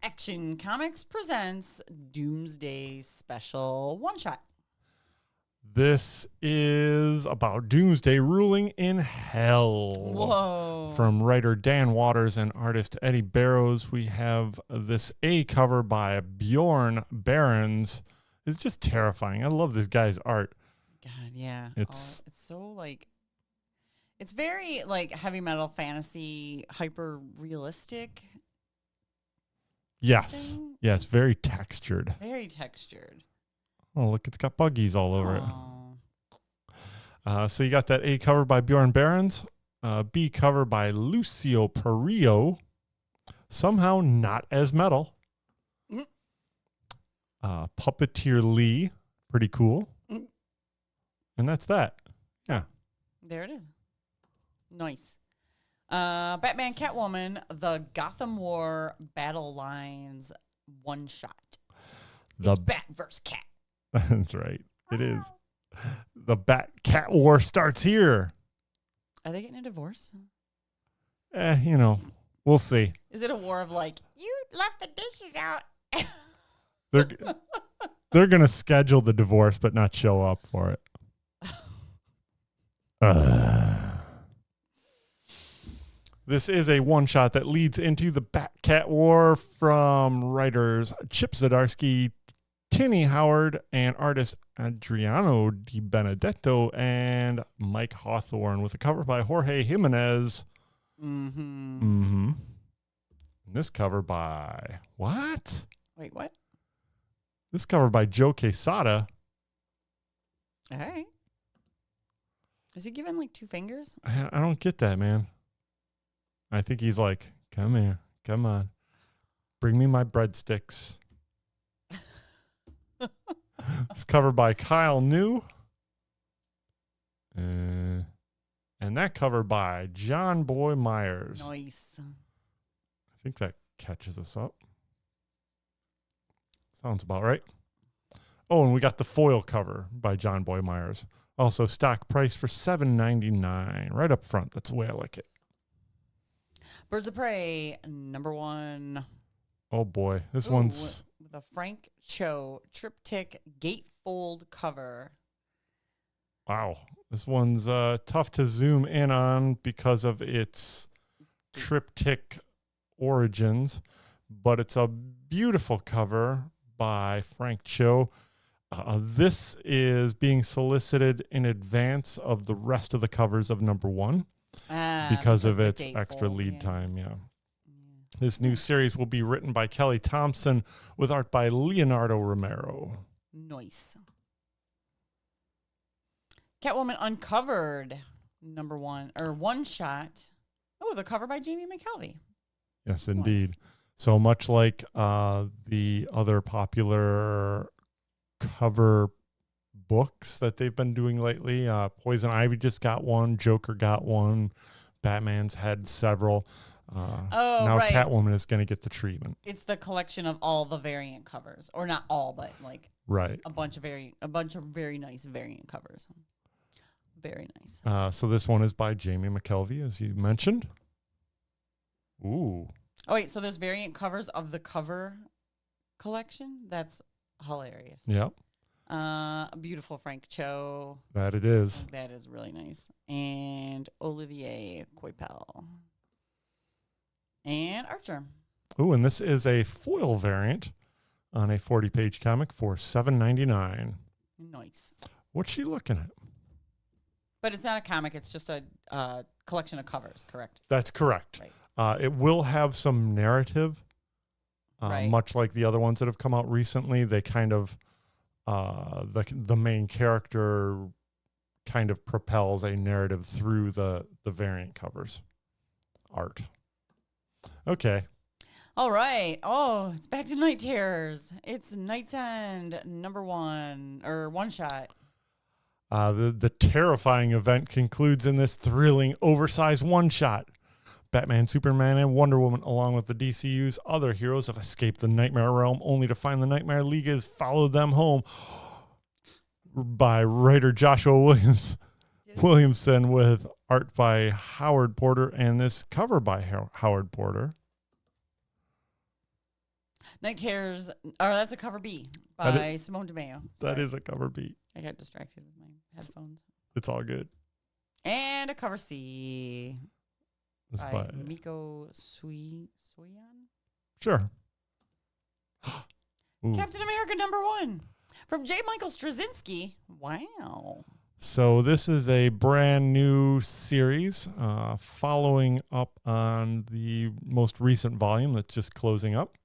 S2: Action Comics presents Doomsday Special One-Shot.
S1: This is about Doomsday ruling in hell.
S2: Whoa.
S1: From writer Dan Waters and artist Eddie Barrows, we have this A cover by Bjorn Behrens. It's just terrifying. I love this guy's art.
S2: God, yeah.
S1: It's
S2: so it's very like heavy metal fantasy, hyper realistic.
S1: Yes.
S2: Thing.
S1: Yeah, it's very textured.
S2: Very textured.
S1: Oh, look, it's got buggies all over
S2: Oh.
S1: it. So you got that A cover by Bjorn Behrens. B cover by Lucio Perillo. Somehow not as metal.
S2: Mm.
S1: Puppeteer Lee. Pretty cool.
S2: Mm.
S1: And that's that. Yeah.
S2: There it is. Nice. Batman Catwoman, the Gotham War Battle Lines one shot. It's Bat versus Cat.
S1: That's right. It is. The Bat Cat War starts here.
S2: Are they getting a divorce?
S1: We'll see.
S2: Is it a war of like, you left the dishes out?
S1: They're going to schedule the divorce but not show up for it. This is a one-shot that leads into the Bat-Cat War from writers Chip Zdarsky, Tinny Howard, and artist Adriano Di Benedetto and Mike Hawthorne, with a cover by Jorge Jimenez. And this cover by... What?
S2: Wait, what?
S1: This cover by Joe Quesada.
S2: All right. Is he giving like two fingers?
S1: I don't get that, man. I think he's like, come here, come on. Bring me my breadsticks. It's covered by Kyle New. And that cover by John Boy Myers.
S2: Nice.
S1: I think that catches us up. Sounds about right. Oh, and we got the foil cover by John Boy Myers. Also, stock price for $7.99. Right up front. That's the way I like it.
S2: Birds of Prey, #1.
S1: Oh, boy. This one's...
S2: With a Frank Cho triptych gatefold cover.
S1: Wow. This one's tough to zoom in on because of its triptych origins, but it's a beautiful cover by Frank Cho. This is being solicited in advance of the rest of the covers of #1 because of its extra lead time. Yeah. This new series will be written by Kelly Thompson with art by Leonardo Romero.
S2: Nice. Catwoman Uncovered, #1 or one shot. Oh, the cover by Jamie McKelvey.
S1: Yes, indeed. Nice. So much like the other popular cover books that they've been doing lately, Poison Ivy just got one, Joker got one, Batman's had several. Now right. Catwoman is going to get the treatment.
S2: It's the collection of all the variant covers, or not all, but like
S1: right,
S2: a bunch of very nice variant covers. Very nice.
S1: So this one is by Jamie McKelvey, as you mentioned. Ooh.
S2: Oh wait, so there's variant covers of the cover collection. That's hilarious.
S1: Yep.
S2: A beautiful Frank Cho.
S1: That it is.
S2: That is really nice. And Olivier Coipel. And Archer.
S1: Ooh, and this is a foil variant on a 40-page comic for $7.99.
S2: Nice.
S1: What's she looking at?
S2: But it's not a comic. It's just a collection of covers, correct?
S1: That's correct.
S2: Right.
S1: It will have some narrative,
S2: right.
S1: Much like the other ones that have come out recently. They kind of, the main character kind of propels a narrative through the variant covers art. Okay.
S2: All right. Oh, it's back to Night Terrors. It's Night's End, #1 or one shot.
S1: The terrifying event concludes in this thrilling, oversized one-shot. Batman, Superman, and Wonder Woman, along with the DCU's other heroes, have escaped the Nightmare Realm, only to find the Nightmare League has followed them home. By writer Joshua Williamson, with art by Howard Porter, and this cover by Howard Porter.
S2: Night Terrors, or that's a cover B by Simone DeMeo.
S1: That is a cover B.
S2: I got distracted with my headphones.
S1: It's all good.
S2: And a cover C by Miko Suyan.
S1: Sure.
S2: Captain America #1 from J. Michael Straczynski. Wow.
S1: So this is a brand new series following up on the most recent volume that's just closing up.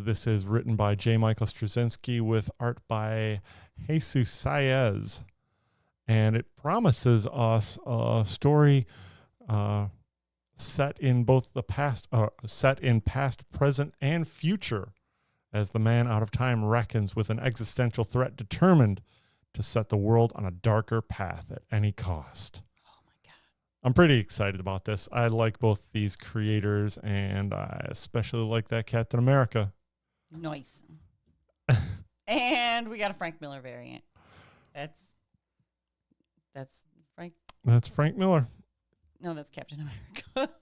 S1: This is written by J. Michael Straczynski with art by Jesus Saez and it promises us a story set in past, present, and future, as the man out of time reckons with an existential threat, determined to set the world on a darker path at any cost.
S2: Oh my God.
S1: I'm pretty excited about this. I like both these creators, and I especially like that Captain America.
S2: Nice. And we got a Frank Miller variant. That's Frank.
S1: That's Frank Miller.
S2: No, that's Captain America.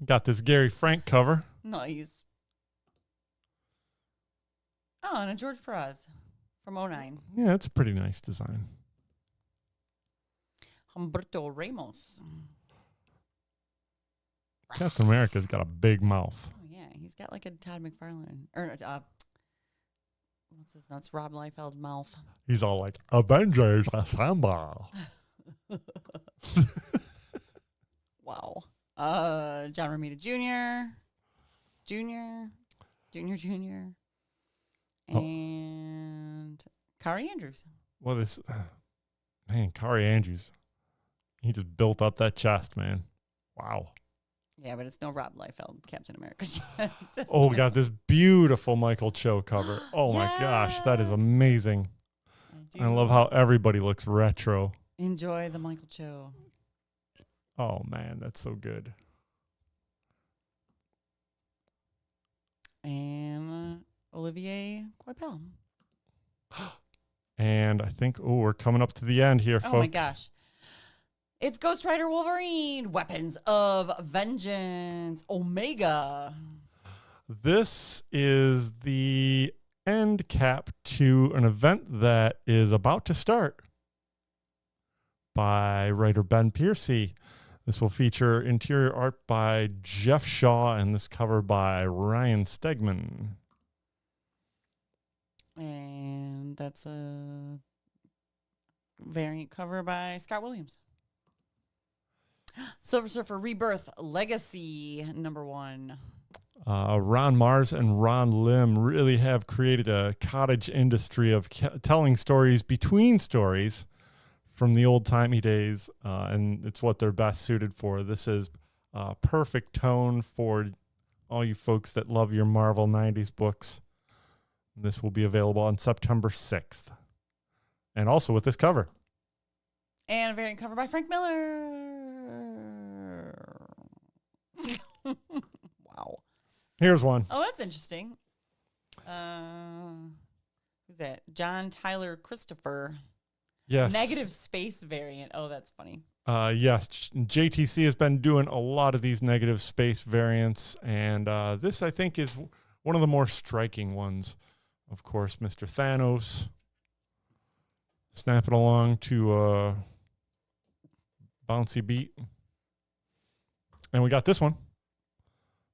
S1: Got this Gary Frank cover.
S2: Nice. Oh, and a George Perez from 09.
S1: Yeah, it's a pretty nice design.
S2: Humberto Ramos.
S1: Captain America's got a big mouth.
S2: Oh, yeah. He's got like a Todd McFarlane. Or, what's his nuts? Rob Liefeld mouth.
S1: He's all like, Avengers Assemble.
S2: Wow. John Romita Jr. And Kari Andrews.
S1: Well, Kari Andrews, he just built up that chest, man. Wow.
S2: Yeah, but it's no Rob Liefeld Captain America chest.
S1: Oh, we got this beautiful Michael Cho cover. Oh my gosh, that is
S2: Yes.
S1: amazing. I love how everybody looks retro.
S2: Enjoy the Michael Cho.
S1: Oh man, that's so good.
S2: And Olivier Coipel.
S1: And I think, we're coming up to the end here, folks.
S2: Oh my gosh. It's Ghost Rider Wolverine, Weapons of Vengeance, Omega.
S1: This is the end cap to an event that is about to start by writer Ben Piercy. This will feature interior art by Jeff Shaw and this cover by Ryan Stegman.
S2: And that's a variant cover by Scott Williams. Silver Surfer Rebirth Legacy #1.
S1: Ron Mars and Ron Lim really have created a cottage industry of telling stories between stories from the old-timey days, and it's what they're best suited for. This is a perfect tone for all you folks that love your Marvel 90s books. This will be available on September 6th. And also with this cover.
S2: And a variant cover by Frank Miller. Wow.
S1: Here's one.
S2: Oh, that's interesting. Who's that? John Tyler Christopher.
S1: Yes.
S2: Negative space variant. Oh, that's funny.
S1: Yes. JTC has been doing a lot of these negative space variants, and this, I think, is one of the more striking ones. Of course, Mr. Thanos snapping along to a bouncy beat. And we got this one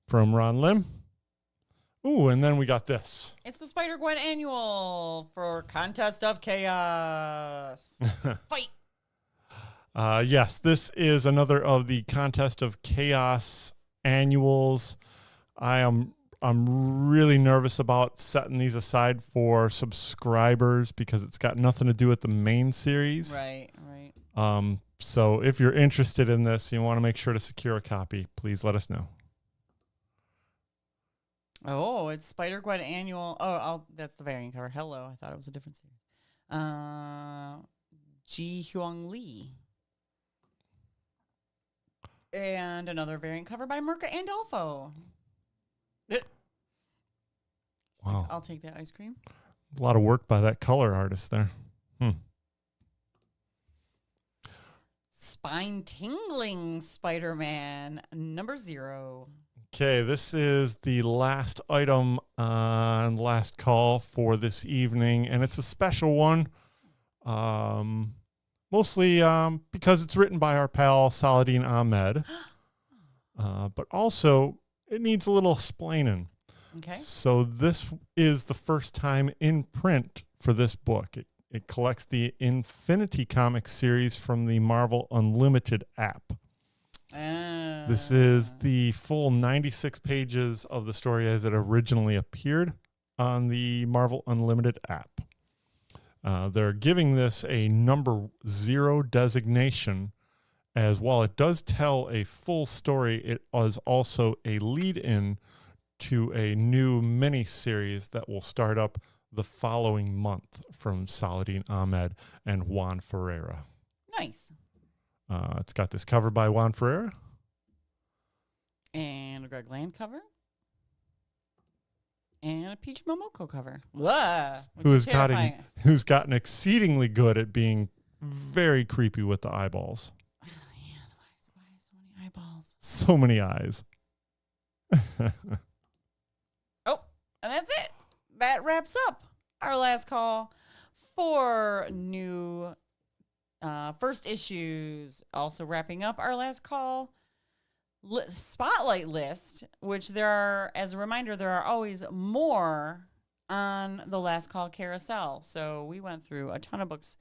S1: from Ron Lim. Ooh, and then we got this.
S2: It's the Spider-Gwen annual for Contest of Chaos. Fight!
S1: Yes, this is another of the Contest of Chaos annuals. I'm really nervous about setting these aside for subscribers because it's got nothing to do with the main series.
S2: Right.
S1: So if you're interested in this, you want to make sure to secure a copy. Please let us know.
S2: Oh, it's Spider-Gwen annual. Oh, that's the variant cover. Hello, I thought it was a different series. Ji Hyung Lee. And another variant cover by Mirka Andolfo.
S1: Wow.
S2: I'll take that ice cream.
S1: A lot of work by that color artist there.
S2: Spine-tingling Spider-Man #0.
S1: Okay, this is the last item on last call for this evening, and it's a special one. Mostly because it's written by our pal Saladin Ahmed, but also it needs a little explaining.
S2: Okay.
S1: So this is the first time in print for this book. It collects the Infinity Comics series from the Marvel Unlimited app. This is the full 96 pages of the story as it originally appeared on the Marvel Unlimited app. They're giving this a number 0 designation, as while it does tell a full story, it is also a lead-in to a new mini-series that will start up the following month from Saladin Ahmed and Juan Ferreira.
S2: Nice.
S1: It's got this cover by Juan Ferreira.
S2: And a Greg Land cover. And a Peach Momoko cover. Blah,
S1: who's gotten exceedingly good at being very creepy with the eyeballs.
S2: Yeah, why so many eyeballs?
S1: So many eyes.
S2: Oh, and that's it. That wraps up our last call for new first issues. Also wrapping up our last call spotlight list, which there are, as a reminder, there are always more on the last call carousel. So we went through a ton of books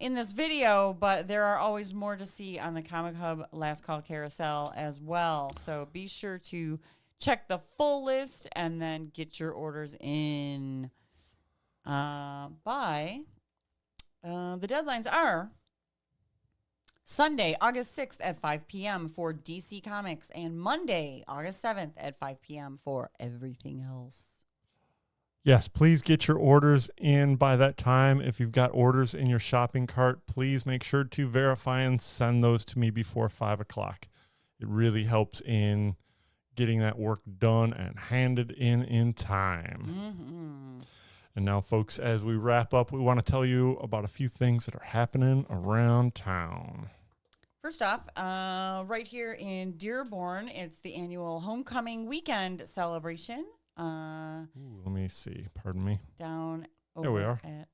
S2: in this video, but there are always more to see on the Comichub last call carousel as well. So be sure to check the full list and then get your orders in by the deadlines are Sunday, August 6th at 5 p.m. for DC Comics, and Monday, August 7th at 5 p.m. for everything else.
S1: Yes, please get your orders in by that time. If you've got orders in your shopping cart, please make sure to verify and send those to me before 5 o'clock. It really helps in getting that work done and handed in time.
S2: Mm-hmm.
S1: And now, folks, as we wrap up, we want to tell you about a few things that are happening around town.
S2: First off, right here in Dearborn, it's the annual Homecoming Weekend celebration.
S1: Let me see. Pardon me.
S2: Down over
S1: There we are.
S2: at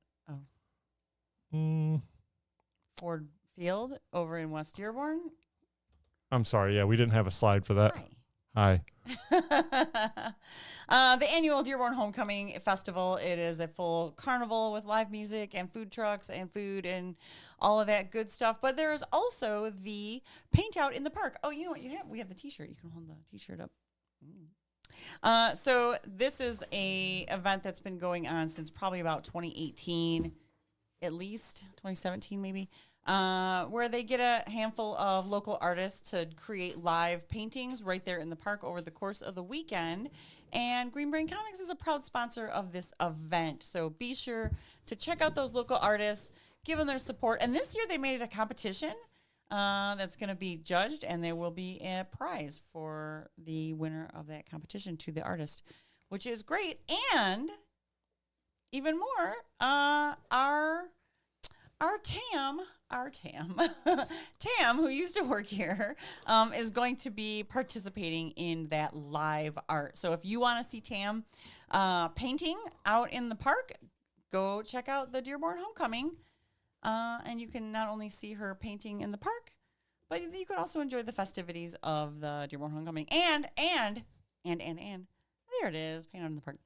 S2: Ford Field over in West Dearborn.
S1: I'm sorry. Yeah, we didn't have a slide for that.
S2: Hi.
S1: Hi.
S2: The annual Dearborn Homecoming Festival. It is a full carnival with live music and food trucks and food and all of that good stuff. But there is also the paint out in the park. Oh, you know what you have? We have the T-shirt. You can hold the T-shirt up. So this is a event that's been going on since probably about 2018, at least 2017 maybe. Where they get a handful of local artists to create live paintings right there in the park over the course of the weekend. And Green Brain Comics is a proud sponsor of this event. So be sure to check out those local artists, give them their support. And this year they made it a competition that's going to be judged, and there will be a prize for the winner of that competition to the artist, which is great. And even more, our Tam, who used to work here, is going to be participating in that live art. So if you want to see Tam painting out in the park, go check out the Dearborn Homecoming. And you can not only see her painting in the park, but you could also enjoy the festivities of the Dearborn Homecoming. And there it is, paint out in the park.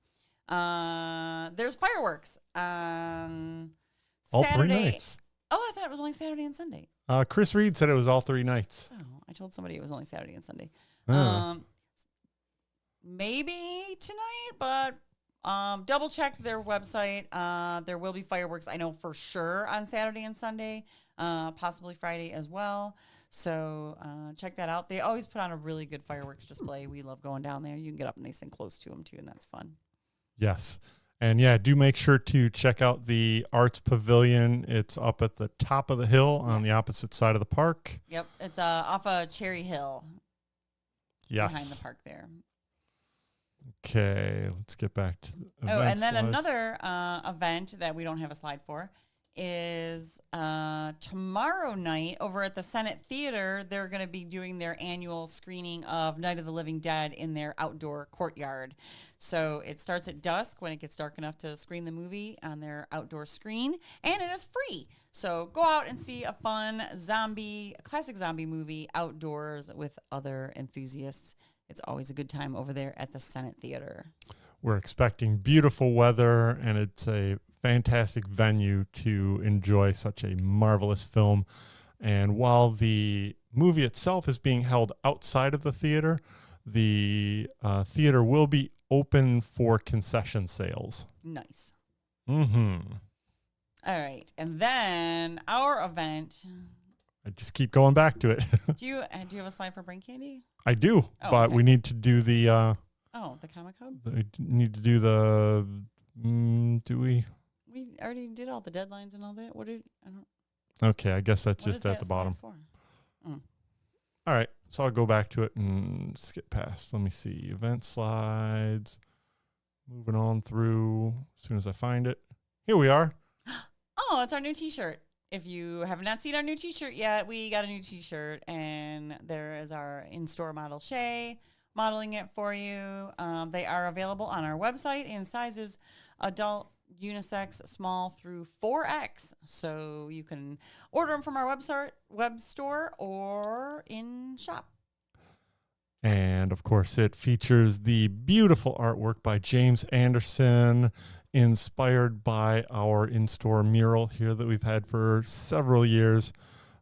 S2: There's fireworks on
S1: All
S2: Saturday.
S1: 3 nights.
S2: Oh, I thought it was only Saturday and Sunday.
S1: Chris Reed said it was all 3 nights.
S2: Oh, I told somebody it was only Saturday and Sunday.
S1: Oh.
S2: Maybe tonight, but double check their website. There will be fireworks, I know for sure, on Saturday and Sunday, possibly Friday as well. So check that out. They always put on a really good fireworks display. We love going down there. You can get up nice and close to them, too, and that's fun.
S1: Yes. And yeah, do make sure to check out the Arts Pavilion. It's up at the top of the hill on the opposite side of the park.
S2: Yep. It's off of Cherry Hill.
S1: Yes.
S2: Behind the park there.
S1: Okay, let's get back to the
S2: and then
S1: slides.
S2: another event that we don't have a slide for is tomorrow night over at the Senate Theater. They're going to be doing their annual screening of Night of the Living Dead in their outdoor courtyard. So it starts at dusk when it gets dark enough to screen the movie on their outdoor screen, and it is free. So go out and see a fun classic zombie movie outdoors with other enthusiasts. It's always a good time over there at the Senate Theater.
S1: We're expecting beautiful weather, and it's a fantastic venue to enjoy such a marvelous film. And while the movie itself is being held outside of the theater, the theater will be open for concession sales.
S2: Nice.
S1: Mm-hmm.
S2: All right. And then our event.
S1: I just keep going back to it.
S2: Do you have a slide for Brain Candy?
S1: I do,
S2: Oh,
S1: but
S2: okay.
S1: we need to do the.
S2: The Comichub?
S1: We need to do the. Do we?
S2: We already did all the deadlines and all that. I don't.
S1: Okay, I guess that's
S2: What
S1: just
S2: is
S1: at
S2: that
S1: the bottom.
S2: slide for?
S1: All right, so I'll go back to it and skip past. Let me see. Event slides. Moving on through as soon as I find it. Here we are.
S2: Oh, it's our new T-shirt. If you have not seen our new T-shirt yet, we got a new T-shirt, and there is our in-store model Shay modeling it for you. They are available on our website in sizes adult, unisex, small through 4X. So you can order them from our web store or in shop.
S1: And of course, it features the beautiful artwork by James Anderson, inspired by our in-store mural here that we've had for several years.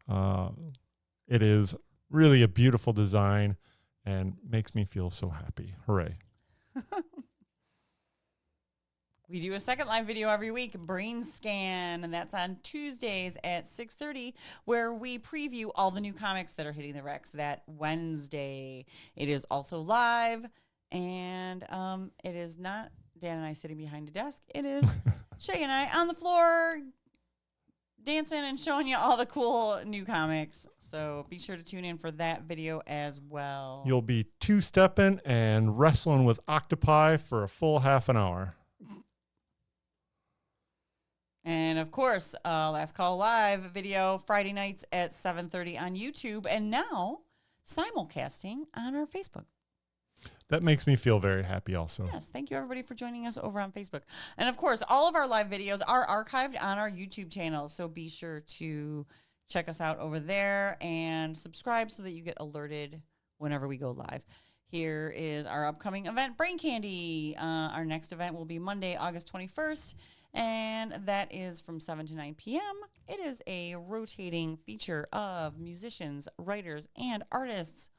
S1: It is really a beautiful design and makes me feel so happy. Hooray.
S2: We do a second live video every week, BrainScan, and that's on Tuesdays at 6:30, where we preview all the new comics that are hitting the Rex that Wednesday. It is also live, and it is not Dan and I sitting behind a desk. It is Shay and I on the floor dancing and showing you all the cool new comics. So be sure to tune in for that video as well.
S1: You'll be two-stepping and wrestling with octopi for a full half an hour.
S2: And of course, Last Call Live video Friday nights at 7:30 on YouTube, and now simulcasting on our Facebook.
S1: That makes me feel very happy also.
S2: Yes, thank you everybody for joining us over on Facebook. And of course, all of our live videos are archived on our YouTube channel, so be sure to check us out over there and subscribe so that you get alerted whenever we go live. Here is our upcoming event, Brain Candy. Our next event will be Monday, August 21st. And that is from 7 to 9 p.m. It is a rotating feature of musicians, writers, and artists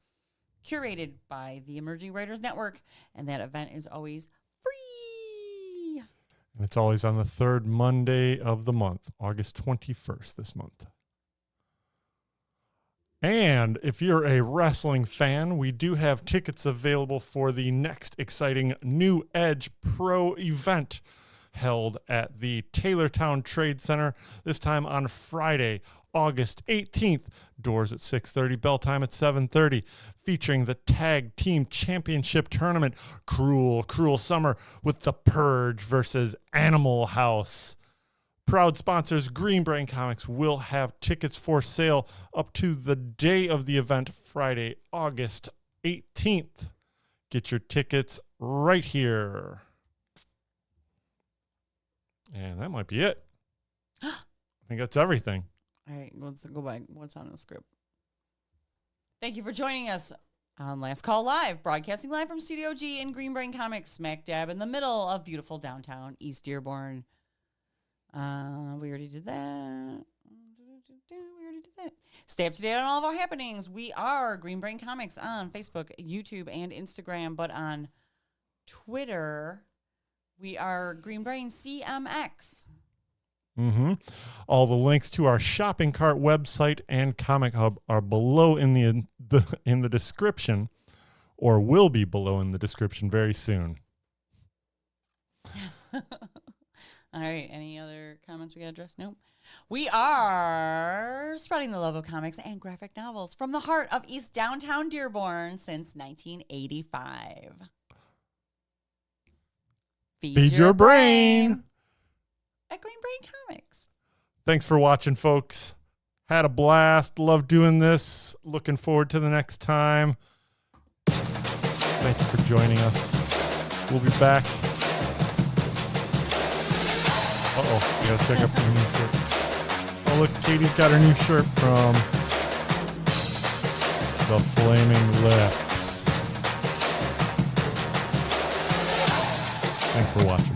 S2: curated by the Emerging Writers Network. And that event is always free.
S1: And it's always on the third Monday of the month, August 21st this month. And if you're a wrestling fan, we do have tickets available for the next exciting New Edge Pro event held at the Taylortown Trade Center, this time on Friday, August 18th. Doors at 6:30, bell time at 7:30, featuring the Tag Team Championship Tournament, Cruel, Cruel Summer, with The Purge versus Animal House. Proud sponsors Green Brain Comics will have tickets for sale up to the day of the event, Friday, August 18th. Get your tickets right here. And that might be it. I think that's everything.
S2: All right, let's go back. What's on the script? Thank you for joining us on Last Call Live, broadcasting live from Studio G in Green Brain Comics, smack dab in the middle of beautiful downtown East Dearborn. We already did that. Stay up to date on all of our happenings. We are Green Brain Comics on Facebook, YouTube, and Instagram, but on Twitter, we are Green Brain CMX.
S1: All the links to our shopping cart website and Comic Hub are below in the description, or will be below in the description very soon.
S2: All right. Any other comments we got to address? Nope. We are spreading the love of comics and graphic novels from the heart of East Downtown Dearborn since 1985.
S1: Feed your brain
S2: at Green Brain Comics.
S1: Thanks for watching, folks. Had a blast. Love doing this. Looking forward to the next time. Thank you for joining us. We'll be back. Uh-oh, we gotta check up her new shirt. Oh, look, Katie's got her new shirt from The Flaming Lips. Thanks for watching.